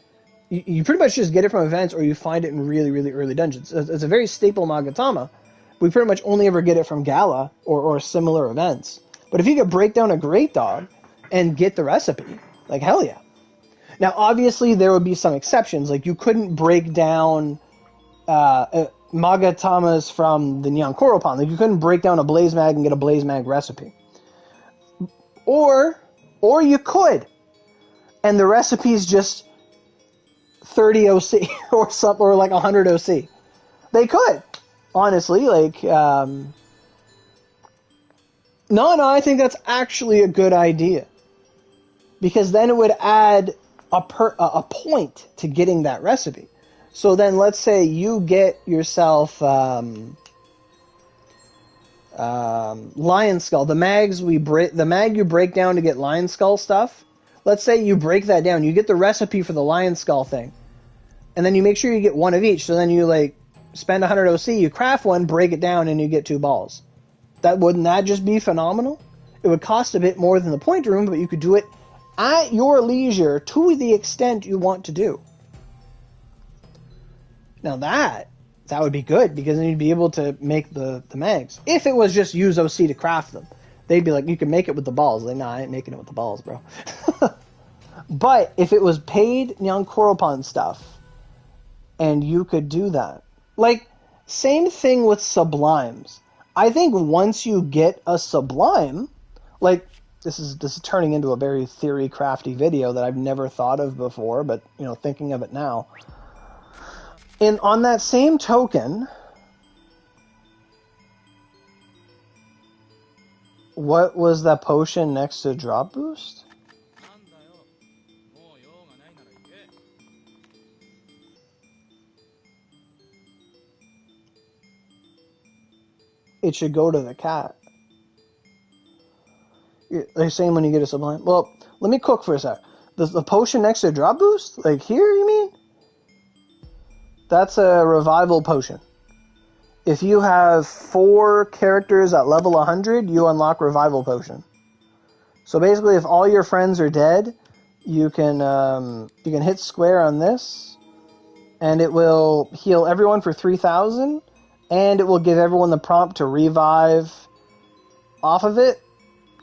You pretty much just get it from events, or you find it in really, really early dungeons. It's a very staple Magatama. We pretty much only ever get it from Gala or similar events. But if you could break down a Great Dog and get the recipe, like, hell yeah. Now, obviously, there would be some exceptions. Like, you couldn't break down Magatamas from the Neon Koropan. Like, you couldn't break down a Blaze Mag and get a Blaze Mag recipe. Or you could. And the recipe's just 30 OC or like 100 OC. They could. Honestly, like, no, I think that's actually a good idea. Because then it would add a point to getting that recipe. So then let's say you get yourself Lion Skull. The mag you break down to get Lion Skull stuff. Let's say you break that down. You get the recipe for the Lion Skull thing. And then you make sure you get one of each. So then you, like, spend 100 OC, you craft one, break it down, and you get 2 balls. Wouldn't that just be phenomenal? It would cost a bit more than the point room, but you could do it at your leisure to the extent you want to do. Now that would be good, because then you'd be able to make the mags. If it was just use OC to craft them. They'd be like, you can make it with the balls. Like, nah, I ain't making it with the balls, bro. But if it was paid Nyan Koropan stuff, and you could do that. Like, same thing with sublimes. I think once you get a sublime, like, this is turning into a very theory crafty video that I've never thought of before, but, you know, thinking of it now. And on that same token, what was that potion next to drop boost? it should go to the cat. They're saying when you get a sublime. Well, let me cook for a sec. The potion next to drop boost? Like here, you mean? That's a revival potion. If you have 4 characters at level 100, you unlock revival potion. So basically, if all your friends are dead, you can hit square on this, and it will heal everyone for 3,000, and it will give everyone the prompt to revive off of it.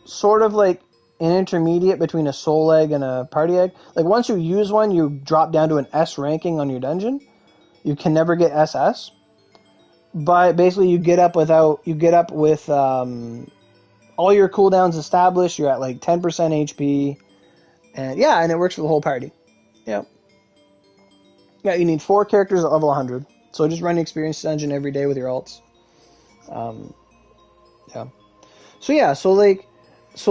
Sort of like an intermediate between a soul egg and a party egg. Like once you use one, you drop down to an S ranking on your dungeon. You can never get SS. But basically, you get up with all your cooldowns established. You're at like 10% HP, and yeah, and it works for the whole party. Yeah, you need 4 characters at level 100. So just run the experience dungeon every day with your alts. Yeah. So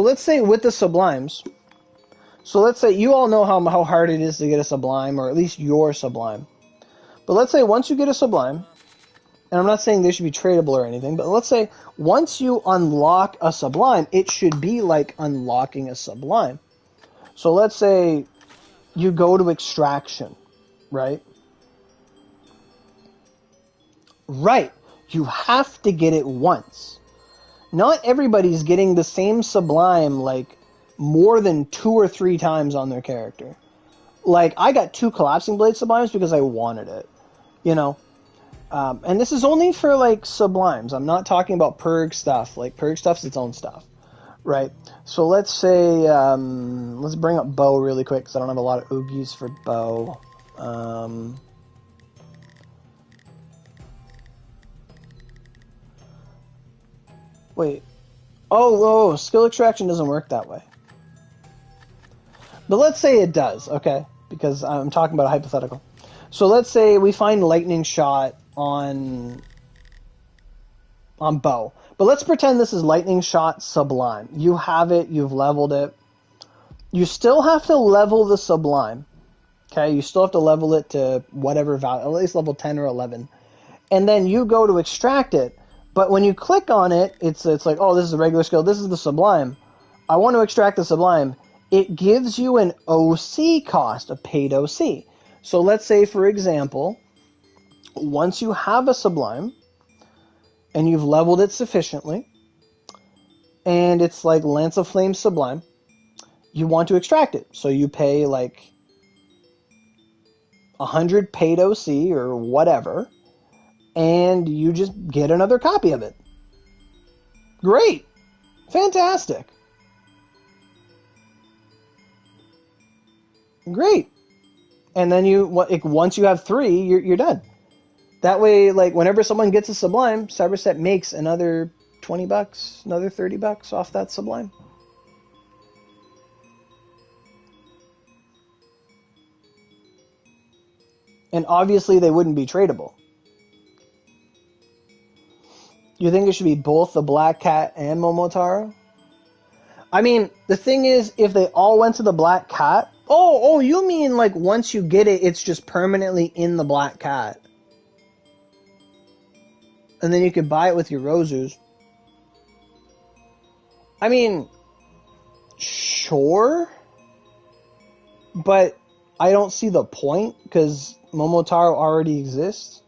let's say with the sublimes. So let's say you all know how hard it is to get a sublime, or at least your sublime. But let's say once you get a sublime. And I'm not saying they should be tradable or anything, but let's say once you unlock a sublime, it should be like unlocking a sublime. So let's say you go to extraction, right? Right. You have to get it once. Not everybody's getting the same sublime like more than 2 or 3 times on their character. Like I got 2 collapsing blade sublimes because I wanted it, you know. And this is only for, like, sublimes. I'm not talking about Purg stuff. Like, Purg stuff's its own stuff, right? So let's say, let's bring up bow really quick, because I don't have a lot of oogies for bow. Wait. Oh, skill extraction doesn't work that way. But let's say it does, okay? Because I'm talking about a hypothetical. So let's say we find lightning shot on bow. But let's pretend this is lightning shot sublime. You have it, you've leveled it. You still have to level the sublime. Okay, you still have to level it to whatever value, at least level 10 or 11. And then you go to extract it. But when you click on it, it's like, oh, this is a regular skill, this is the sublime. I want to extract the sublime. It gives you an OC cost, a paid OC. So let's say, for example, once you have a sublime, and you've leveled it sufficiently, and it's like Lance of Flame sublime, you want to extract it. So you pay like 100 paid OC or whatever, and you just get another copy of it. Great. Fantastic. Great. And then once you have 3, you're done. That way, like, whenever someone gets a sublime, Cyberset makes another $20, another $30 off that sublime. And obviously, they wouldn't be tradable. You think it should be both the Black Cat and Momotaro? I mean, the thing is, if they all went to the Black Cat... Oh, you mean, like, once you get it, it's just permanently in the Black Cat. And then you could buy it with your Rosus. I mean, sure. But I don't see the point, because Momotaro already exists.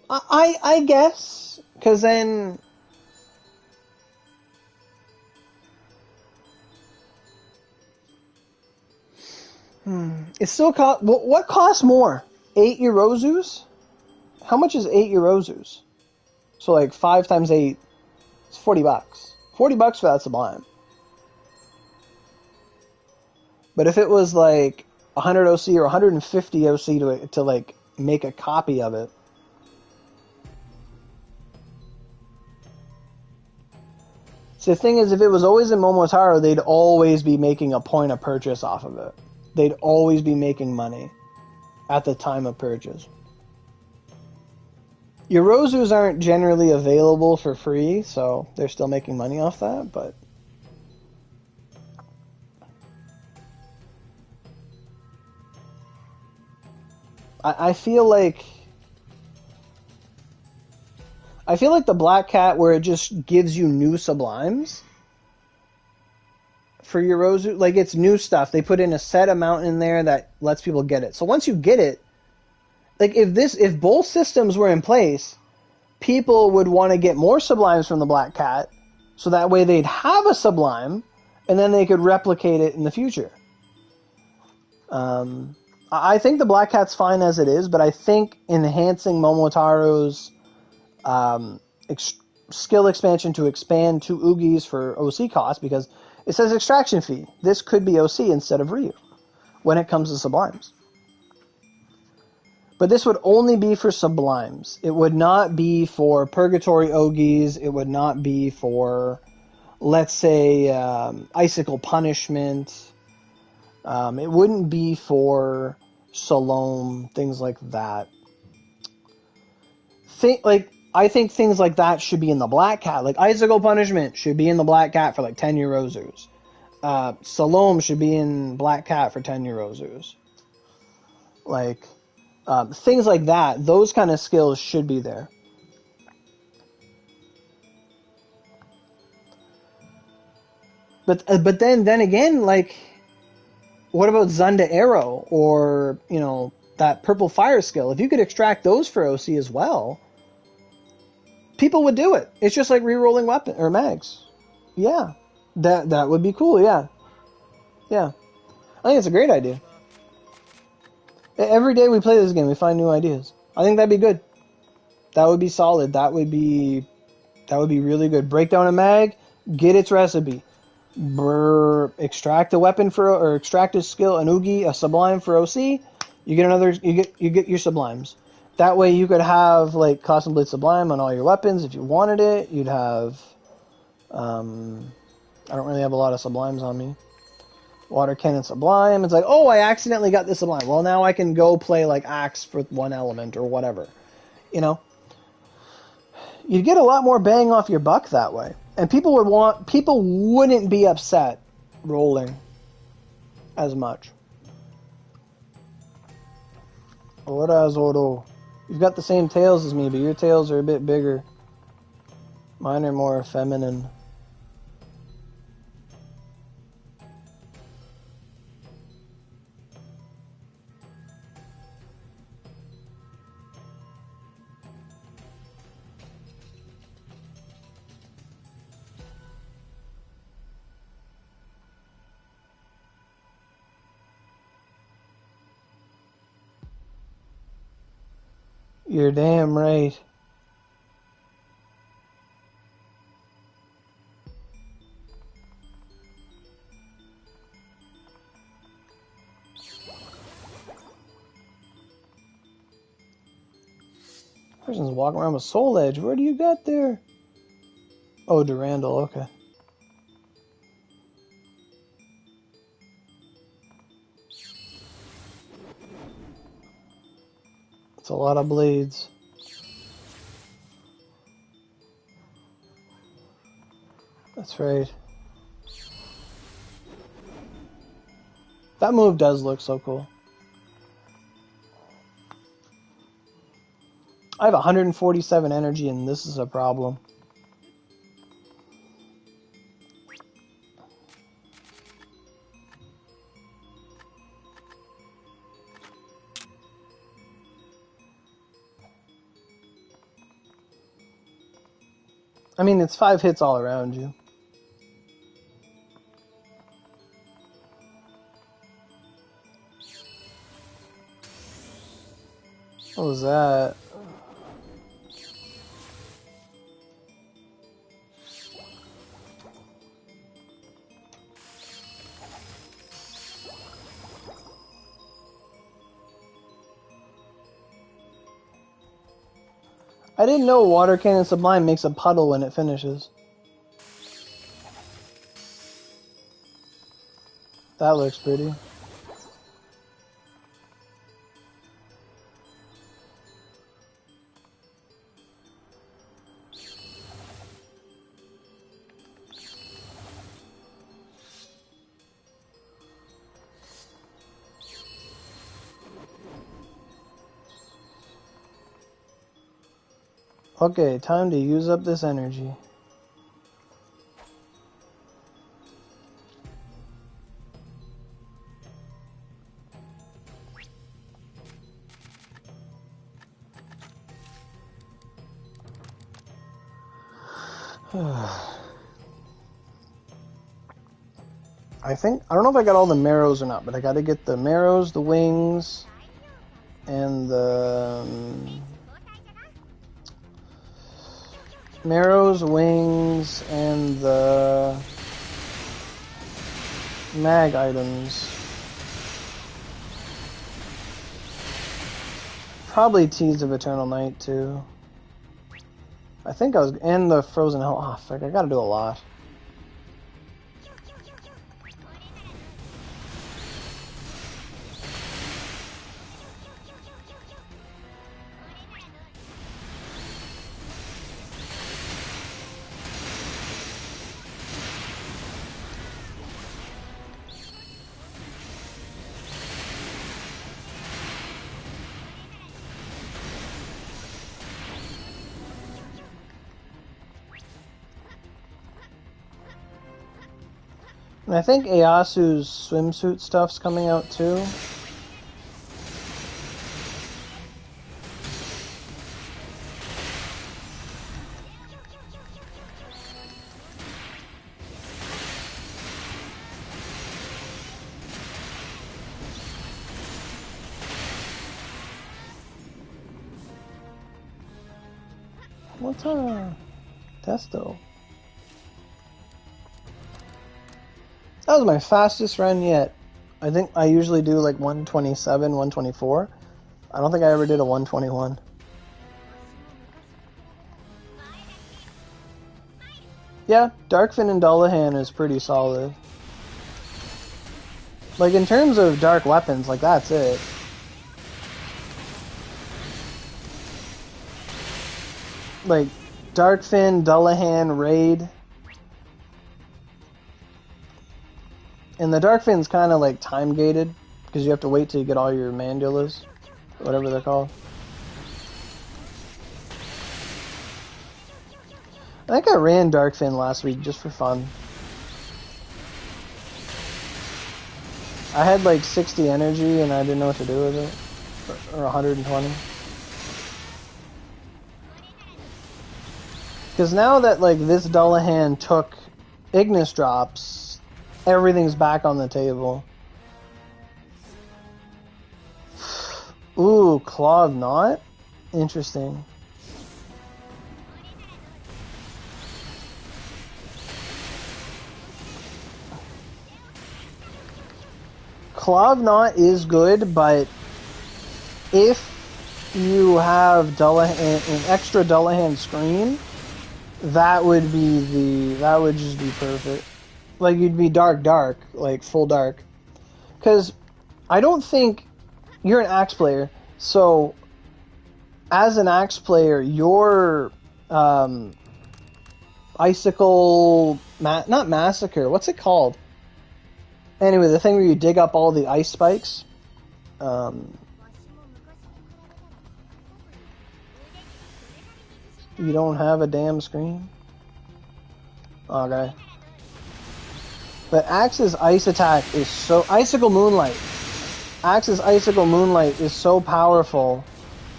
I guess. Because then... It still cost... What costs more? 8 Eurozus? How much is 8 Eurozus? So like 5 times 8, it's $40. $40 for that sublime. But if it was like 100 OC or 150 OC to like make a copy of it. So the thing is, if it was always in Momotaro, they'd always be making a point of purchase off of it. They'd always be making money at the time of purchase. Eurozus aren't generally available for free, so they're still making money off that, but... I feel like... I feel like the Black Cat, where it just gives you new sublimes for your Rosu, like it's new stuff. They put in a set amount in there that lets people get it. So once you get it, like if both systems were in place, people would want to get more sublimes from the Black Cat, so that way they'd have a sublime, and then they could replicate it in the future. I think the Black Cat's fine as it is, but I think enhancing Momotaro's skill expansion to expand 2 Oogis for OC cost, because it says extraction fee. This could be OC instead of Ryu when it comes to sublimes. But this would only be for sublimes. It would not be for purgatory Ogis. It would not be for, let's say, icicle punishment. It wouldn't be for Salome, things like that. I think things like that should be in the Black Cat. Like icicle punishment should be in the Black Cat for like 10 Eurozus. Salome should be in Black Cat for 10 Eurozus. Like things like that. Those kind of skills should be there. But then again, like, what about Zunda Arrow or, you know, that purple fire skill? If you could extract those for OC as well, people would do it. It's just like re-rolling weapon or mags. Yeah, that would be cool. Yeah, I think it's a great idea. Every day we play this game, we find new ideas. I think that'd be good. That would be solid. That would be really good. Break down a mag, get its recipe. Extract a weapon or extract a skill, an Oogie, a sublime for OC. You get your sublimes. That way you could have like Cosmic Blade Sublime on all your weapons if you wanted it. You'd have I don't really have a lot of sublimes on me. Water Cannon Sublime. It's like, oh, I accidentally got this sublime. Well, now I can go play like Axe for one element or whatever. You know? You'd get a lot more bang off your buck that way. And people wouldn't be upset rolling as much. Ora Zoro. You've got the same tails as me, but your tails are a bit bigger. Mine are more feminine. You're damn right. Person's walking around with Soul Edge. Where do you got there? Oh, Durandal, okay. It's a lot of blades. That's right. That move does look so cool. I have 147 energy and this is a problem. I mean, it's 5 hits all around you. What was that? I didn't know Water Cannon Sublime makes a puddle when it finishes. That looks pretty. Okay, time to use up this energy. I don't know if I got all the marrows or not, but I gotta get the marrows, the wings, and the marrows, wings, and the mag items. Probably Teas of Eternal Night too. I think I was, and the Frozen Hell. Oh, fuck, I gotta do a lot. And I think Easu's swimsuit stuff's coming out too. What's Testo? That was my fastest run yet. I think I usually do like 127, 124. I don't think I ever did a 121. Yeah, Darkfin and Dullahan is pretty solid. Like in terms of dark weapons, like that's it. Like Darkfin, Dullahan, Raid. And the Darkfin's kind of like time gated because you have to wait till you get all your mandulas, whatever they're called. I think I ran Darkfin last week just for fun. I had like 60 energy and I didn't know what to do with it. Or 120. Because now that like this Dullahan took Ignis drops, everything's back on the table. Ooh, Claw of Knot? Interesting. Claw of Knot is good, but if you have Dullahan, an extra Dullahan screen, that would just be perfect. Like, you'd be dark, like full dark. Because I don't think you're an Axe player, so as an Axe player, your Icicle, not Massacre, what's it called? Anyway, the thing where you dig up all the ice spikes. You don't have a damn screen? Okay. But Axe's ice attack is so... Icicle Moonlight. Axe's Icicle Moonlight is so powerful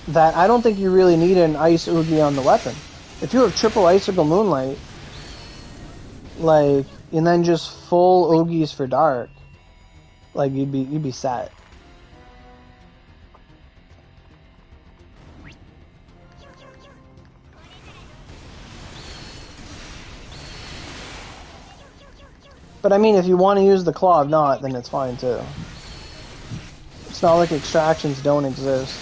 that I don't think you really need an Ice Oogie on the weapon. If you have triple Icicle Moonlight, like, and then just full Oogies for dark, like, you'd be set. But I mean, if you want to use the Claw of Knot, then it's fine too. It's not like extractions don't exist.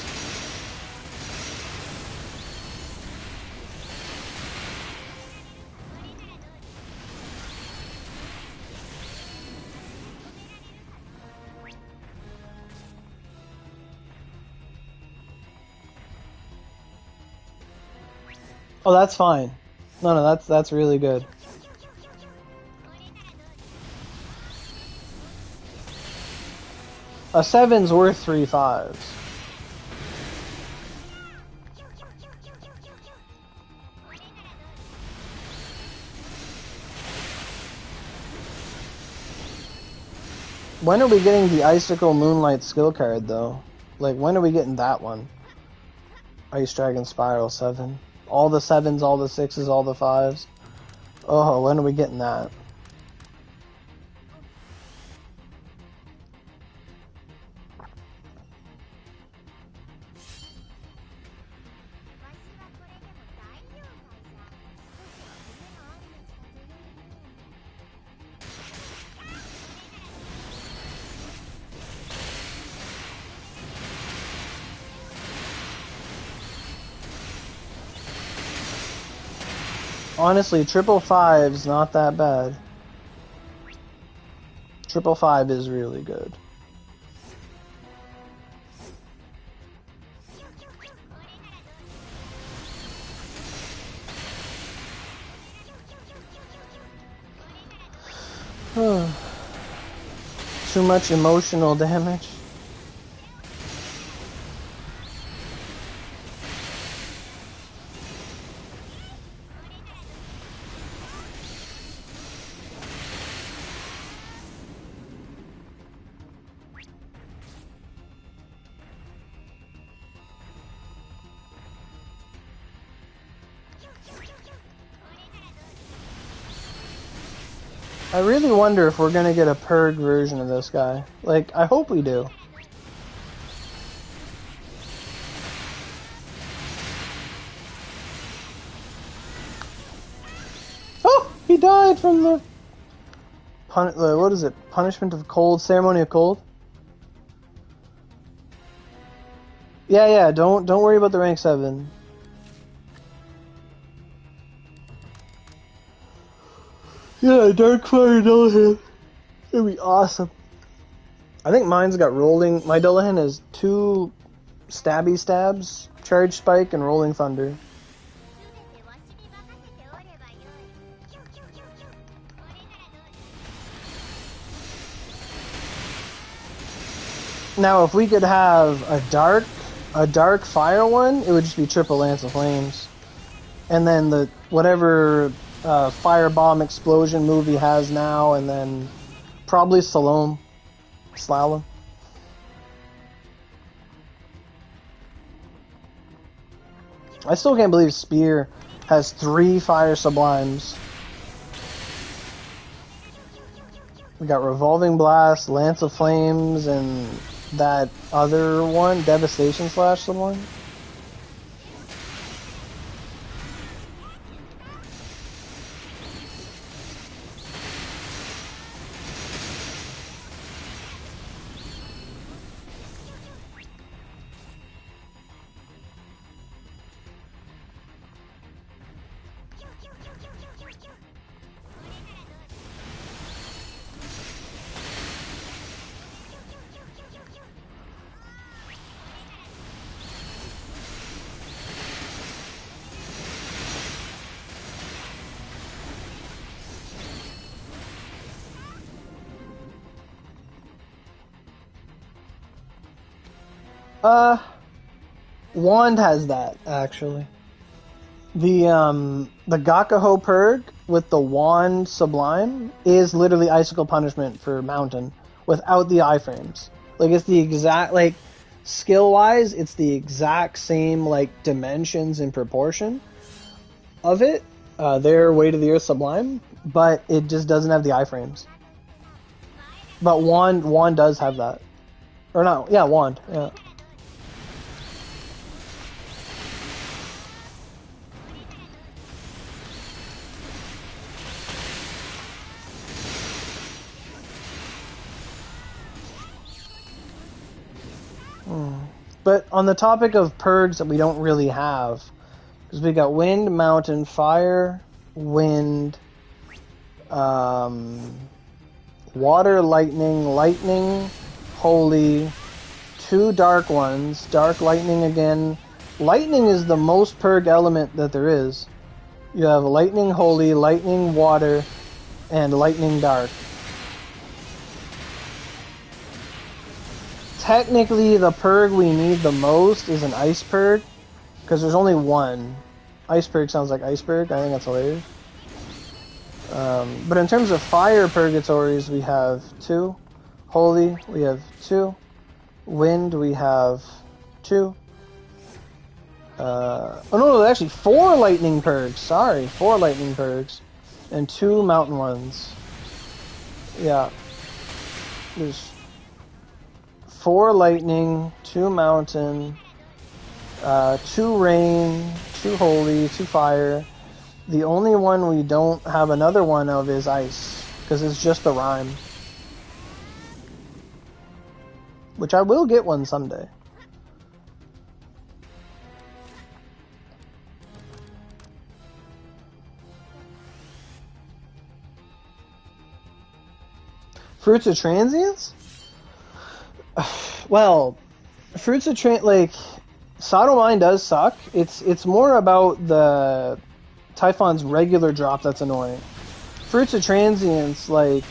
Oh, that's fine. No, that's really good. A 7's worth 3 5s. When are we getting the Icicle Moonlight skill card, though? Like, when are we getting that one? Ice Dragon Spiral 7. All the 7s, all the 6s, all the 5s. Oh, when are we getting that? Honestly, 555's not that bad. 555 is really good. Too much emotional damage. I really wonder if we're gonna get a Purg version of this guy. Like, I hope we do. Oh! He died from the... what is it? Punishment of Cold? Ceremony of Cold? Yeah, don't worry about the rank 7. Yeah, Dark Fire Dullahan. It'd be awesome. I think mine's got rolling. My Dullahan has 2 stabby stabs, Charge Spike, and Rolling Thunder. Now, if we could have a dark fire one, it would just be triple Lance of Flames. And then the whatever firebomb explosion move he has now, and then probably Slalom. I still can't believe Spear has 3 fire sublimes. We got Revolving Blast, Lance of Flames, and that other one, Devastation Slash Sublime. Wand has that, actually. The Gakaho Purg with the Wand Sublime is literally Icicle Punishment for Mountain without the iframes. Like, it's the exact, like, skill-wise, it's the exact same, like, dimensions and proportion of it. Their Weight of the Earth Sublime, but it just doesn't have the iframes. But Wand does have that. Or not, yeah, Wand, yeah. But on the topic of Purgs that we don't really have, because we got Wind, Mountain, Fire, Wind, Water, Lightning, Holy, 2 Dark ones, Dark Lightning again. Lightning is the most Purg element that there is. You have Lightning Holy, Lightning Water, and Lightning Dark. Technically, the Purg we need the most is an Ice Purg, because there's only one. Ice Purg sounds like Iceberg. I think that's hilarious. But in terms of Fire Purgatories, we have 2. Holy, we have 2. Wind, we have 2. Oh no, actually 4 lightning purgs. Sorry, 4 lightning purgs. And 2 mountain ones. Yeah. There's 4 lightning, 2 mountain, 2 rain, 2 holy, 2 fire. The only one we don't have another one of is ice, because it's just a rhyme. Which I will get one someday. Fruits of Transience? Well, Fruits of like, Sodomine does suck. It's more about the Typhon's regular drop that's annoying. Fruits of Transience, like,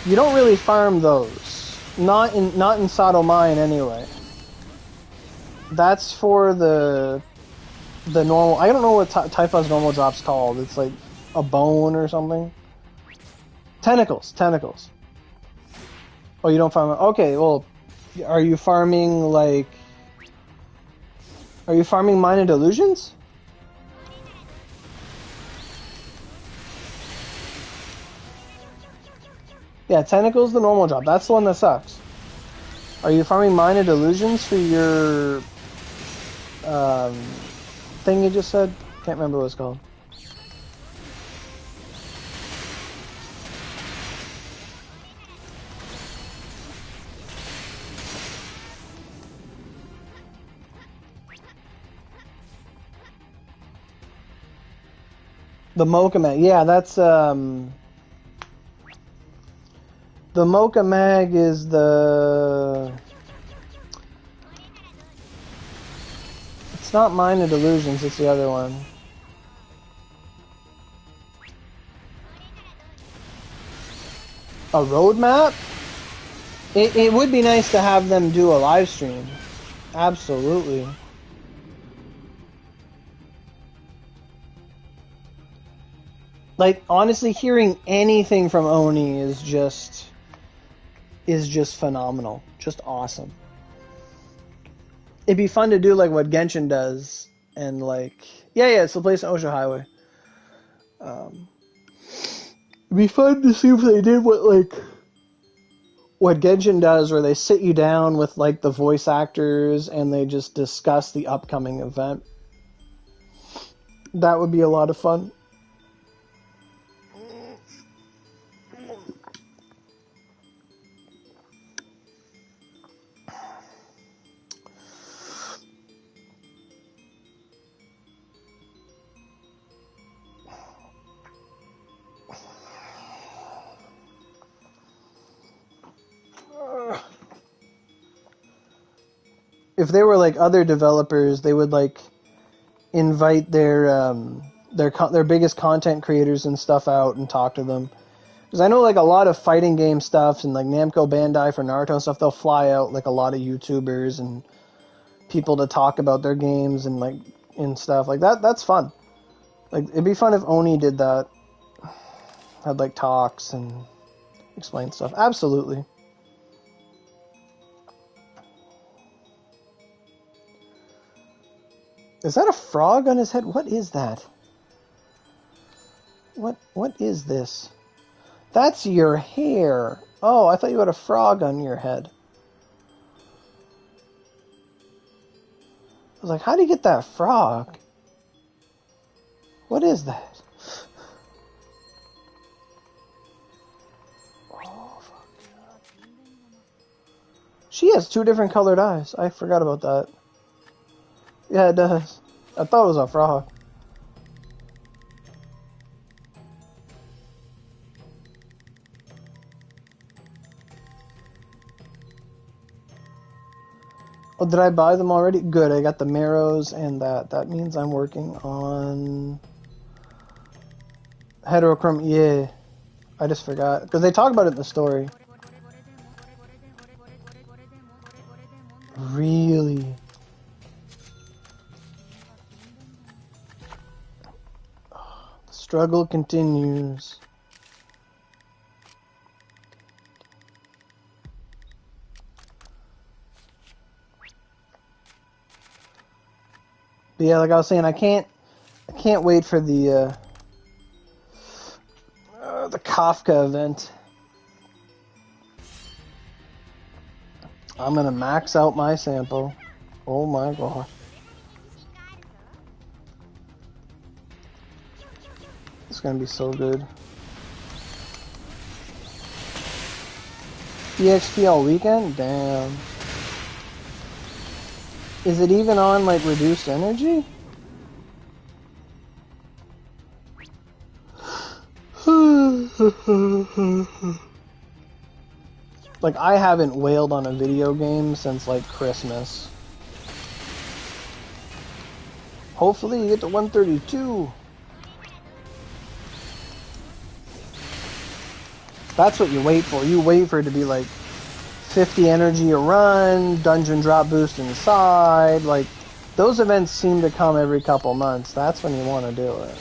you don't really farm those. Not in Sodomine anyway. That's for the normal. I don't know what Typhon's normal drop's called. It's like a bone or something. Tentacles. Oh, you don't farm. Okay, well, are you farming like? Are you farming Minor Delusions? Yeah, Tentacle's the normal drop. That's the one that sucks. Are you farming Minor Delusions for your thing you just said? Can't remember what it's called. The Mocha Mag. Yeah, that's the Mocha Mag is the... It's not Minor Delusions, it's the other one. A roadmap? It would be nice to have them do a live stream. Absolutely. Like, honestly, hearing anything from Oni is just phenomenal. Just awesome. It'd be fun to do like what Genshin does, and like, yeah, it's the place on Ocean Highway. It'd be fun to see if they did what Genshin does, where they sit you down with like the voice actors and they just discuss the upcoming event. That would be a lot of fun. If they were like other developers, they would like invite their biggest content creators and stuff out and talk to them. Because I know like a lot of fighting game stuff and like Namco Bandai for Naruto and stuff, they'll fly out like a lot of YouTubers and people to talk about their games and like and stuff like that. That's fun. Like, it'd be fun if Oni did that. Had like talks and explain stuff. Absolutely. Is that a frog on his head? What is that? What is this? That's your hair. Oh, I thought you had a frog on your head. I was like, how do you get that frog? What is that? Oh, fuck. She has 2 different colored eyes. I forgot about that. Yeah, it does. I thought it was a frog. Oh, did I buy them already? Good, I got the marrows and that. That means I'm working on... Heterochrome, yeah. I just forgot. Because they talk about it in the story. Really? The struggle continues. But yeah, like I was saying, I can't wait for the Kafka event. I'm gonna max out my sample. Oh my god. It's gonna be so good. EXP all weekend? Damn. Is it even on, like, reduced energy? Like, I haven't wailed on a video game since, like, Christmas. Hopefully you get to 132. That's what you wait for. You wait for it to be, like, 50 energy a run, dungeon drop boost inside. Like, those events seem to come every couple months. That's when you want to do it.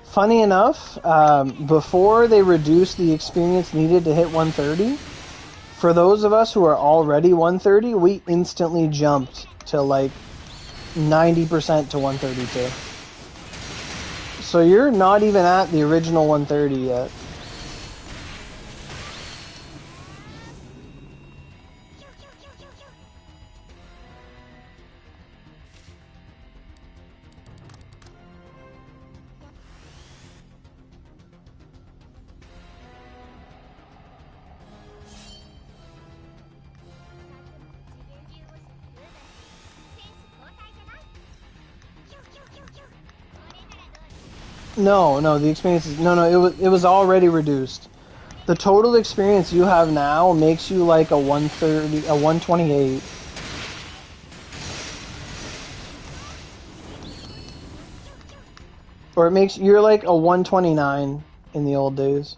Funny enough, before they reduced the experience needed to hit 130, for those of us who are already 130, we instantly jumped to like 90% to 132. So you're not even at the original 130 yet. No, the experience is... No, it was already reduced. The total experience you have now makes you like a 130, a 128. Or it makes... You're like a 129 in the old days.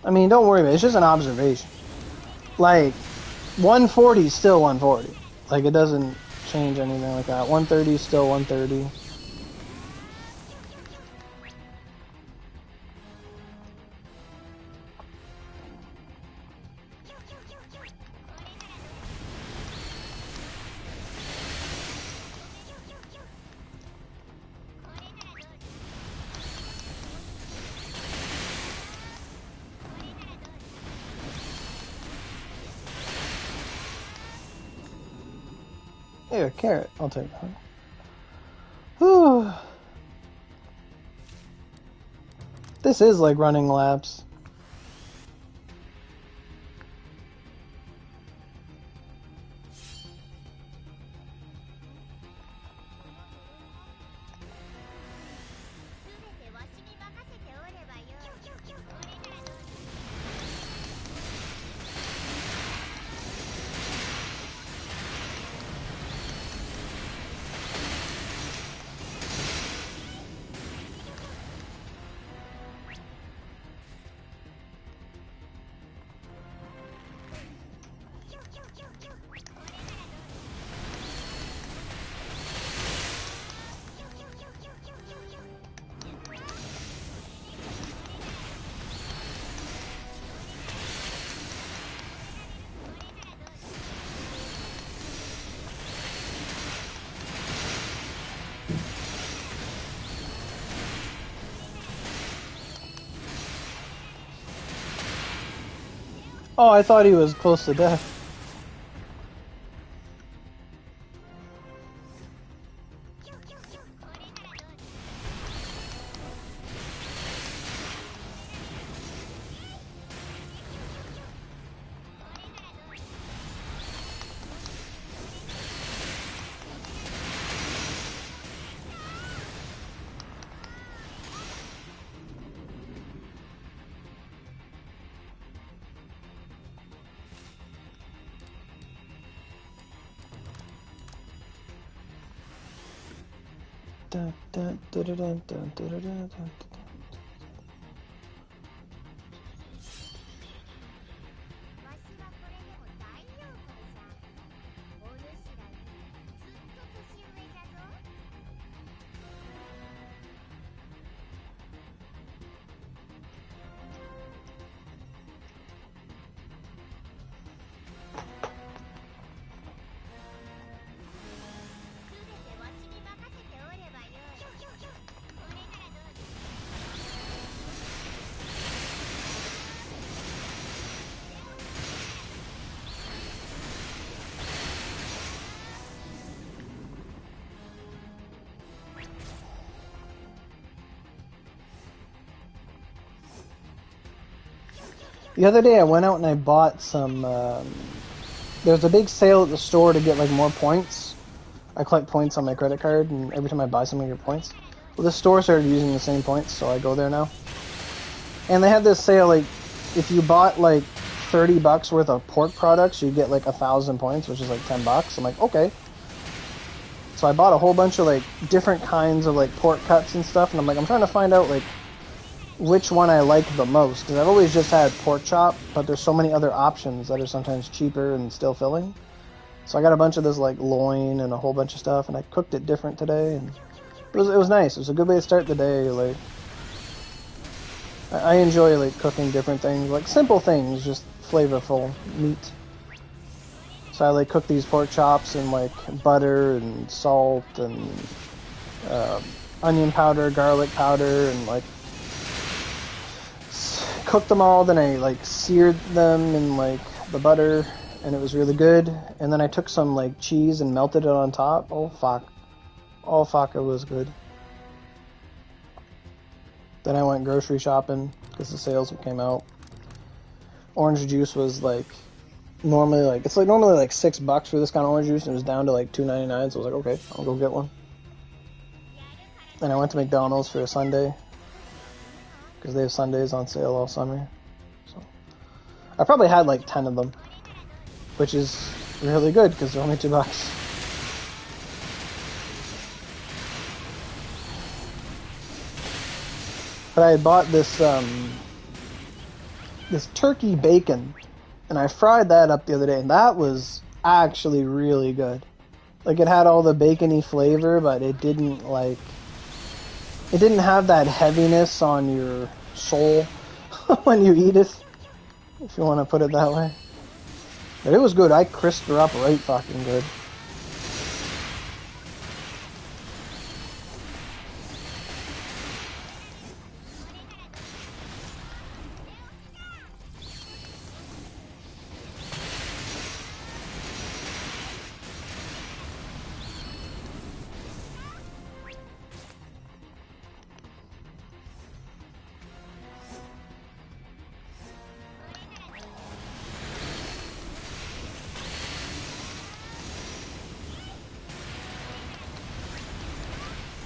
I mean, don't worry about it. It's just an observation. Like, 140 is still 140. Like, it doesn't change anything like that. 130 is still 130. Here, carrot. I'll take that. Whew. This is like running laps. Oh, I thought he was close to death. Dun, dun, dun, dun, dun, dun, dun, dun, dun, dun. The other day I went out and I bought some, there's a big sale at the store to get like more points. I collect points on my credit card and every time I buy something I get points. Well, this store started using the same points, so I go there now. And they had this sale, like, if you bought like $30 worth of pork products, you get like 1,000 points, which is like $10. I'm like, okay. So I bought a whole bunch of like different kinds of like pork cuts and stuff, and I'm like, I'm trying to find out like which one I like the most, because I've always just had pork chop, but there's so many other options that are sometimes cheaper and still filling. So I got a bunch of this like loin and a whole bunch of stuff, and I cooked it different today, and it was nice. It was a good way to start the day. Like I enjoy like cooking different things, like simple things, just flavorful meat. So I like cook these pork chops in like butter and salt and onion powder, garlic powder, and like cooked them all. Then I like seared them in like the butter, and it was really good. And then I took some like cheese and melted it on top. Oh fuck, it was good. Then I went grocery shopping because the sales came out. Orange juice was like normally like $6 for this kind of orange juice, and it was down to like $2.99. So I was like, okay, I'll go get one. And I went to McDonald's for a sundae because they have sundaes on sale all summer. So I probably had like 10 of them, which is really good because they're only $2. But I had bought this this turkey bacon, and I fried that up the other day, and that was actually really good. Like, it had all the bacony flavor, but it didn't have that heaviness on your soul when you eat it, if you want to put it that way. But it was good. I crisped her up right fucking good.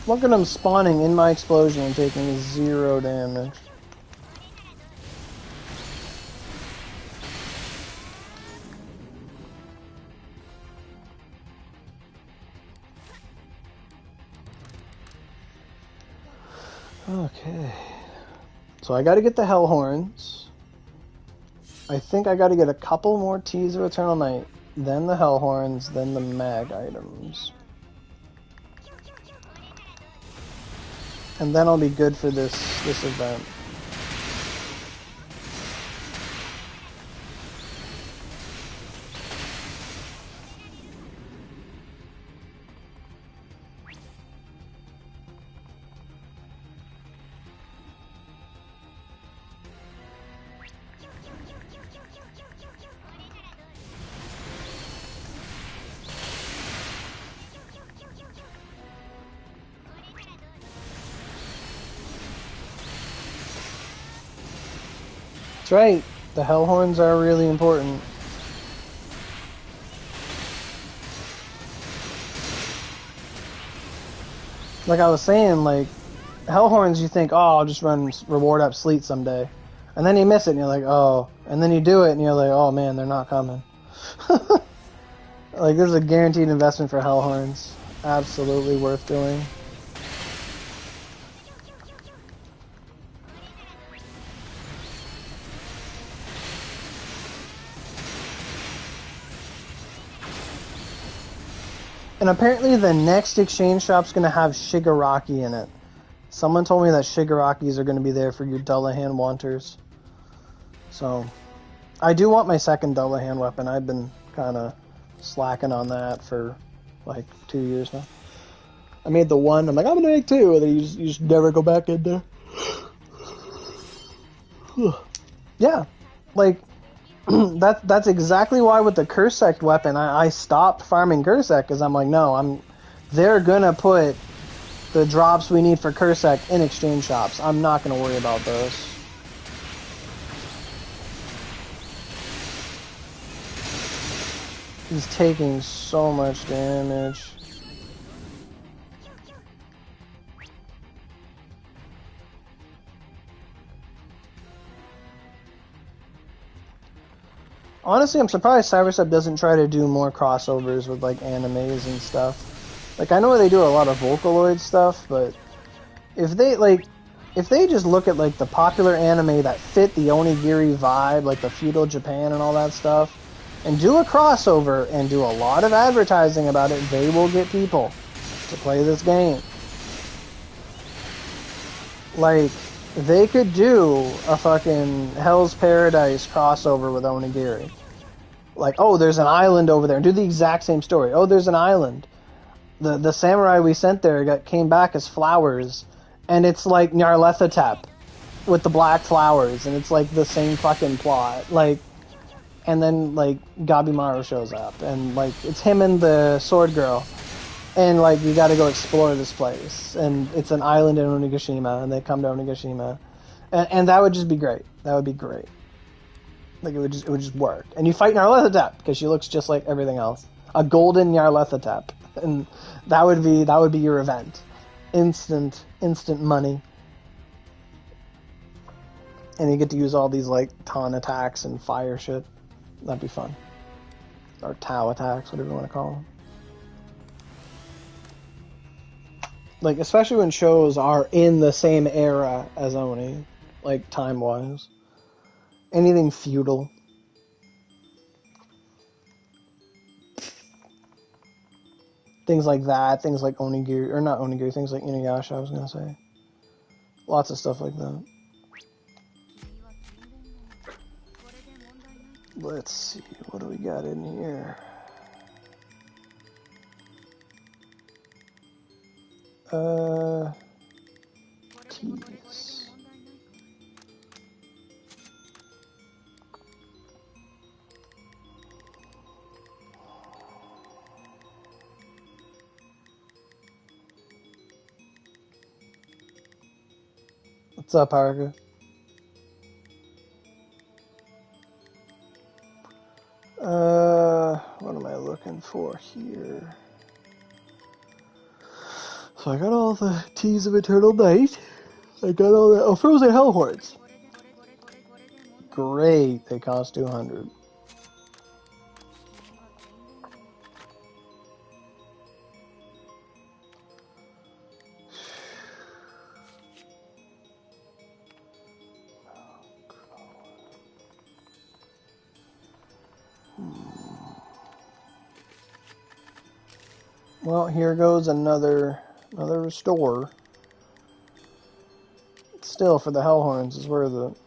Look at him spawning in my explosion and taking 0 damage. Okay. So I gotta get the hell horns. I think I gotta get a couple more Teas of Eternal Night, then the hell horns, then the mag items. And then I'll be good for this event. That's right, the hell horns are really important. Like I was saying, like, hell horns you think, oh, I'll just run reward up Sleet someday. And then you miss it and you're like, oh. And then you do it and you're like, oh man, they're not coming. Like, this is a guaranteed investment for hell horns. Absolutely worth doing. And apparently the next exchange shop's going to have Shigaraki in it. Someone told me that Shigarakis are going to be there for your Dullahan wanters. So, I do want my second Dullahan weapon. I've been kind of slacking on that for like 2 years now. I made the one, I'm like, I'm going to make two, and then you just never go back in there. Yeah, like, that's exactly why with the Cursect weapon, I stopped farming Cursect, because I'm like, no, they're gonna put the drops we need for Cursect in exchange shops. I'm not gonna worry about those. He's taking so much damage. Honestly, I'm surprised Cyberstep doesn't try to do more crossovers with, like, animes and stuff. Like, I know they do a lot of Vocaloid stuff, but if they just look at, like, the popular anime that fit the Onigiri vibe, like the feudal Japan and all that stuff, and do a crossover and do a lot of advertising about it, they will get people to play this game. Like, they could do a fucking Hell's Paradise crossover with Onigiri. Like, oh, there's an island over there. And do the exact same story. Oh, there's an island. The samurai we sent there came back as flowers. And it's like Nyarlathotep with the black flowers. And it's like the same fucking plot. Like, and then, like, Gabimaru shows up. And, like, it's him and the sword girl. And, like, you gotta go explore this place. And it's an island in Onigashima, and they come to Onigashima. And that would just be great. That would be great. Like, it would just work. And you fight Nyarlathotep, because she looks just like everything else. A golden Nyarlathotep. And that would be your event. Instant money. And you get to use all these, like, taunt attacks and fire shit. That'd be fun. Or Tau attacks, whatever you want to call them. Like, especially when shows are in the same era as Oni, like, time-wise. Anything feudal. Things like that, things like Onigiri, or not Onigiri, things like Inuyasha, I was gonna say. Lots of stuff like that. Let's see, what do we got in here? Keys. What's up, Haruka? What am I looking for here? So I got all the Teas of Eternal Night. I got all the Frozen Hellhorns. Great, they cost 200. Well, here goes another restore. Still, for the Hellhorns is worth it.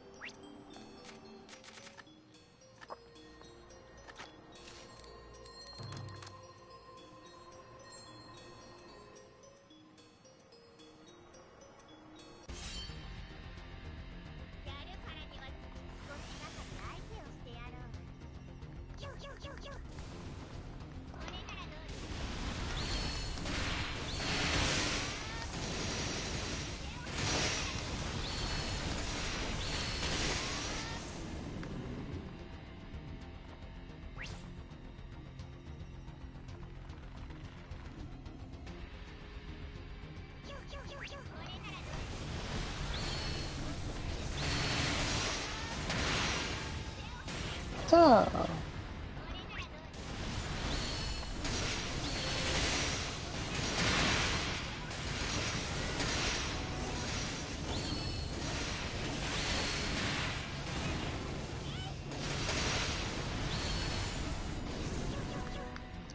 Ta.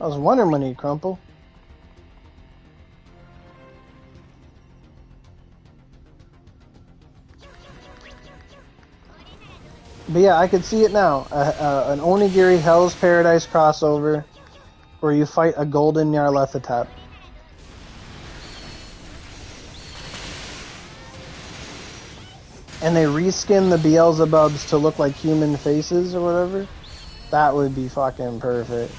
I was wondering when he'd crumple. But yeah, I could see it now. An Onigiri Hell's Paradise crossover where you fight a golden Nyarlathotep. And they reskin the Beelzebubs to look like human faces or whatever. That would be fucking perfect.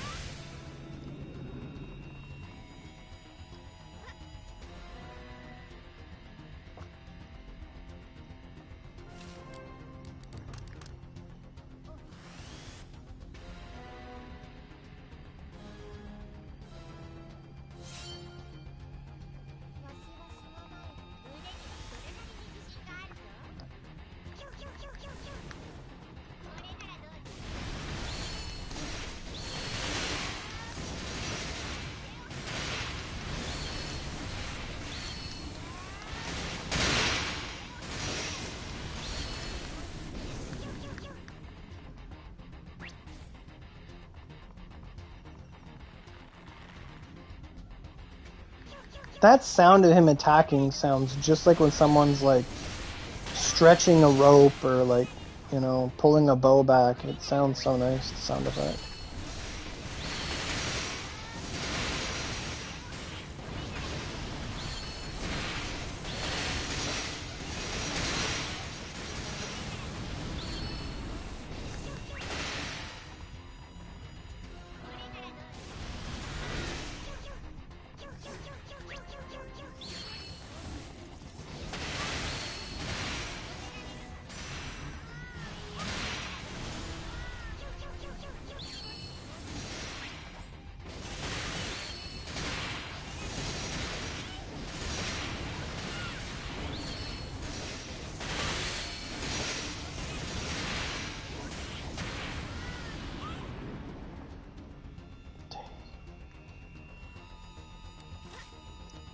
That sound of him attacking sounds just like when someone's like stretching a rope or like, you know, pulling a bow back. It sounds so nice, the sound effect.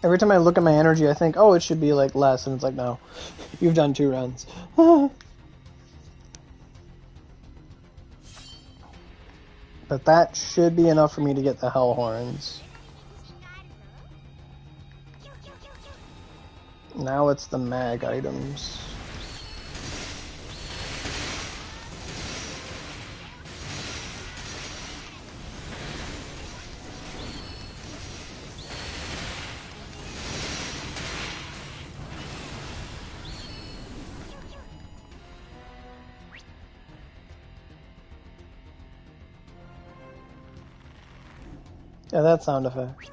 Every time I look at my energy, I think, oh, it should be like less, and it's like, no, you've done 2 rounds. But that should be enough for me to get the Hell Horns. Now it's the mag items. Yeah, that sound effect.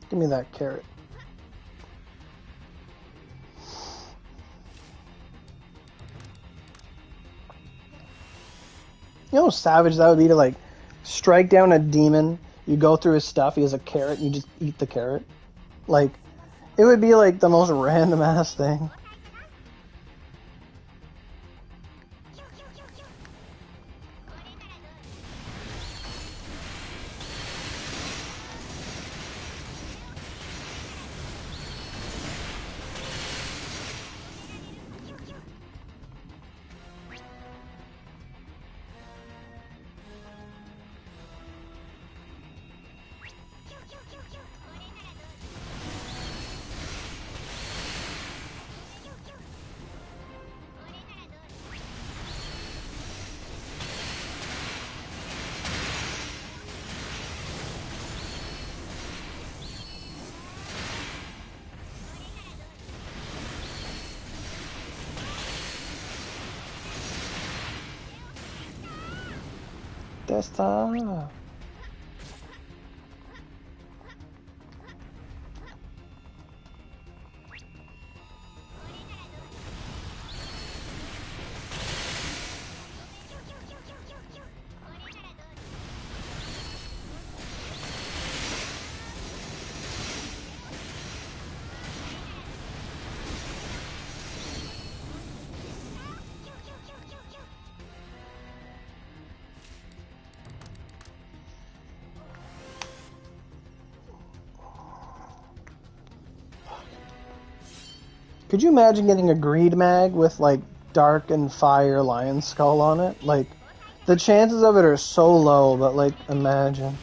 Give me that carrot. You know how savage that would be to like strike down a demon, you go through his stuff, he has a carrot, and you just eat the carrot? Like, it would be like the most random ass thing. Desta. Could you imagine getting a greed mag with like dark and fire lion skull on it? Like, the chances of it are so low, but like, imagine.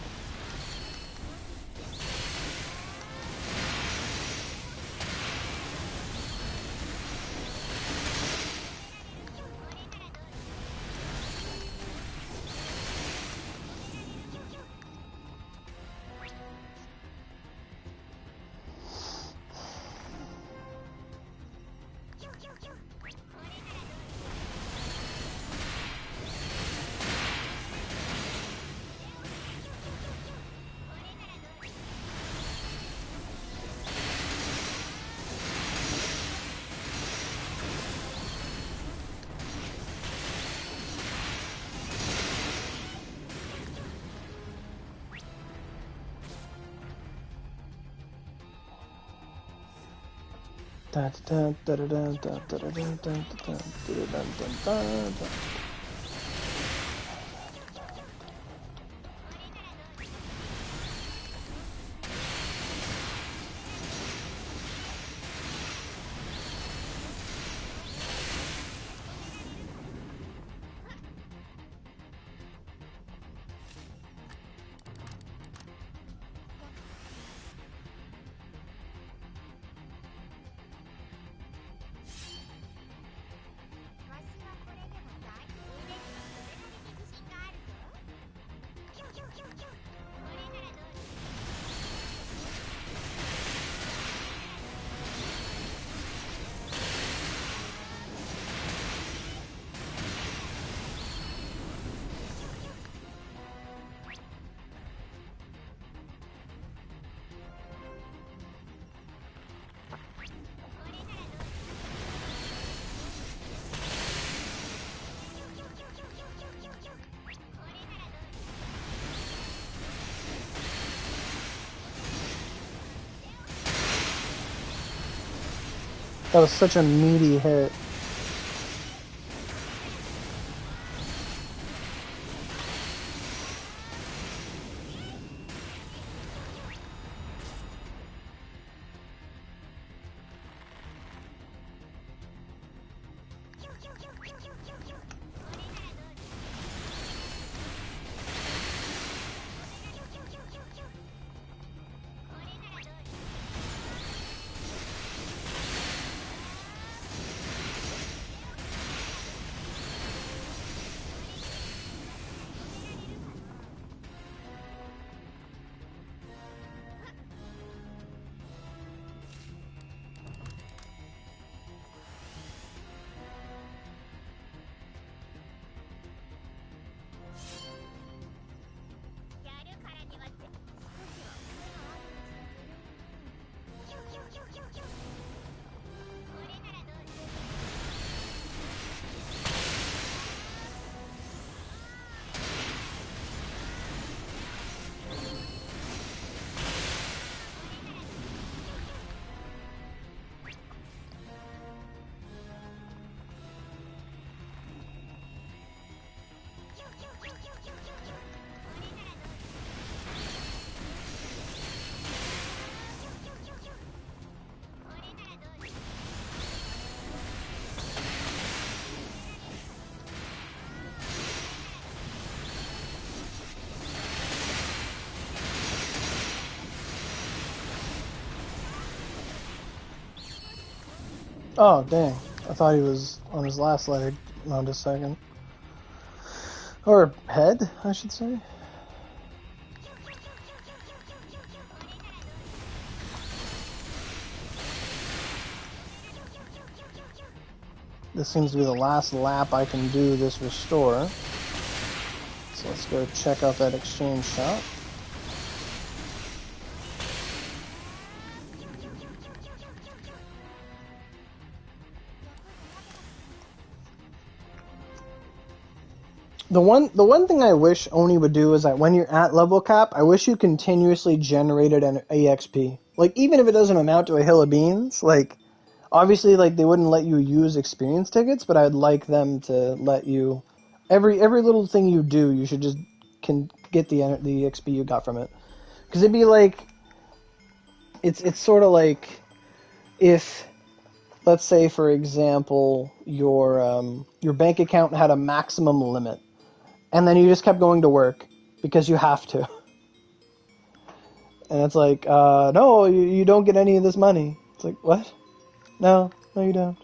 That was such a meaty hit. Oh, dang. I thought he was on his last leg. Not a second. Or head, I should say. This seems to be the last lap I can do this restore. So let's go check out that exchange shot. The one thing I wish Oni would do is that when you're at level cap, I wish you continuously generated an EXP. Like, even if it doesn't amount to a hill of beans, like, obviously, like, they wouldn't let you use experience tickets, but I'd like them to let you, every little thing you do, you should just can get the XP you got from it. Because it'd be like, it's sort of like if let's say, for example, your bank account had a maximum limit, and then you just kept going to work because you have to. And it's like, no, you don't get any of this money. It's like, what? No, you don't.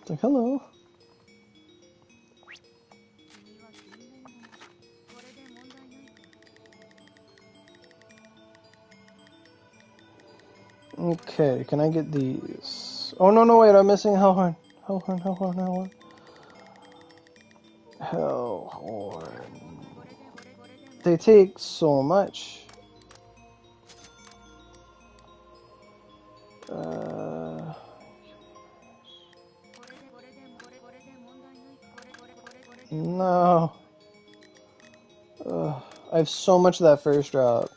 It's like, hello. Okay, can I get these? Oh, no, wait, I'm missing Hellhorn. Hellhorn. They take so much. No. I have so much of that first drop.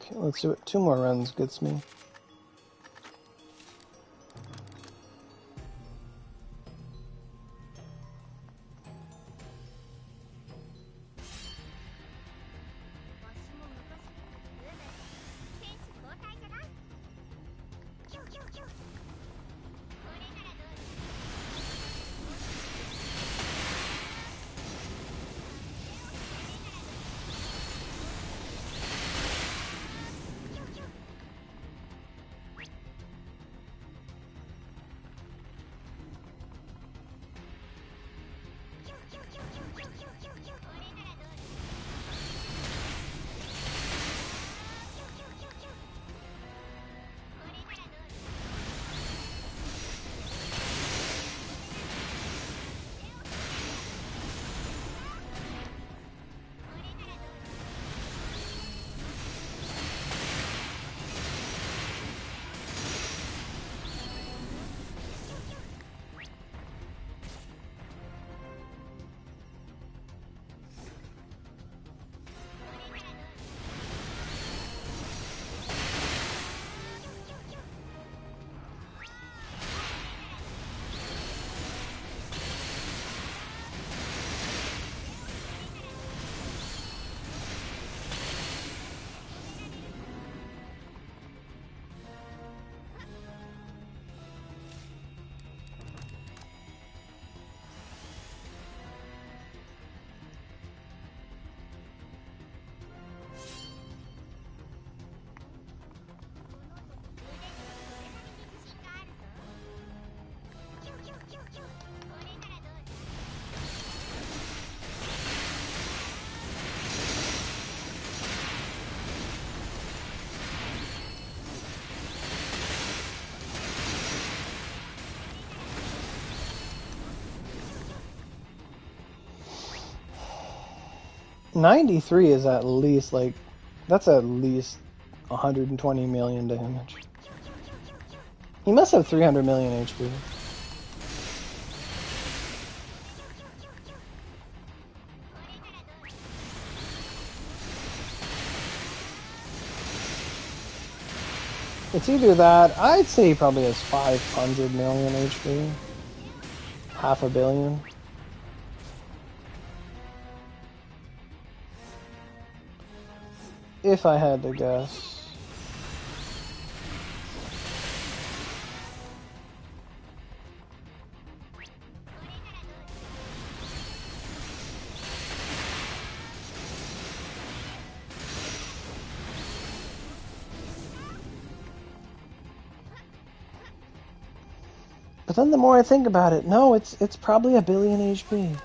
Okay, let's do it. 2 more runs gets me. $93 is at least, like, that's at least 120 million damage. He must have 300 million HP. It's either that, I'd say he probably has 500 million HP. Half a billion. If I had to guess. But then the more I think about it, no, it's probably a billion HP.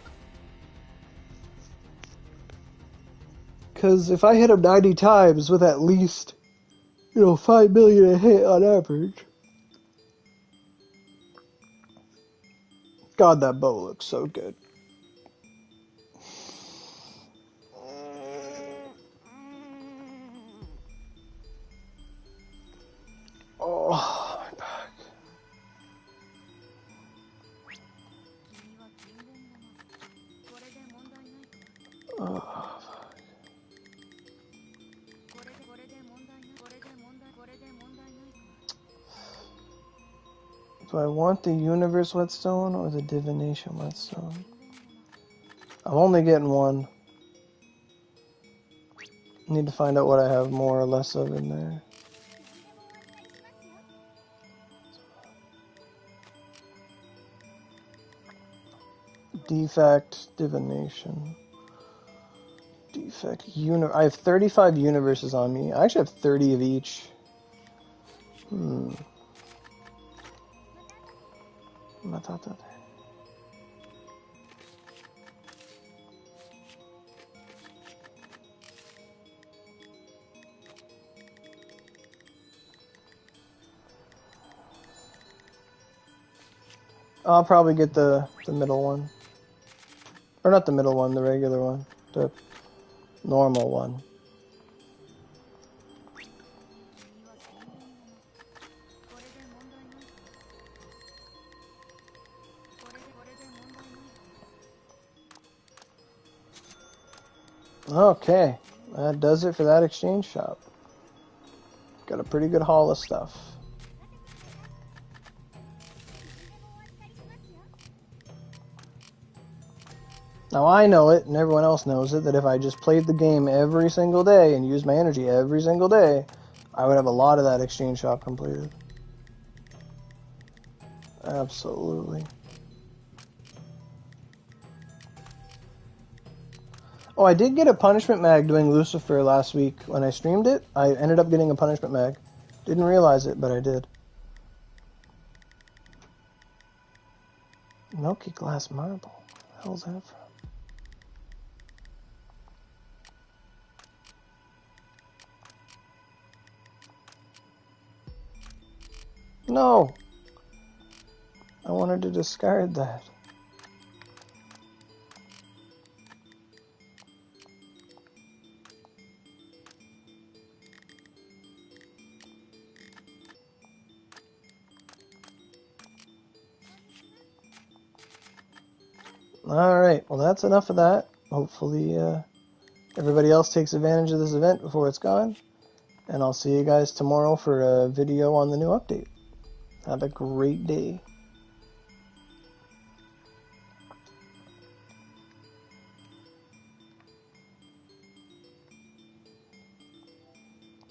Because if I hit him 90 times with at least, 5 million a hit on average. God, that bow looks so good. Oh, my back. Do I want the universe whetstone or the divination whetstone? I'm only getting one. Need to find out what I have more or less of in there. Defect, divination. Defect, I have 35 universes on me. I actually have 30 of each. I thought that. I'll probably get the middle one. Or not the middle one, the regular one. The normal one. Okay, that does it for that exchange shop. Got a pretty good haul of stuff. Now I know it, and everyone else knows it, that if I just played the game every single day and used my energy every single day, I would have a lot of that exchange shop completed. Absolutely. Oh, I did get a punishment mag doing Lucifer last week. When I streamed it, I ended up getting a punishment mag. Didn't realize it, but I did. Milky glass marble. Where the hell's that from? No! I wanted to discard that. Alright, well that's enough of that. Hopefully everybody else takes advantage of this event before it's gone. And I'll see you guys tomorrow for a video on the new update. Have a great day.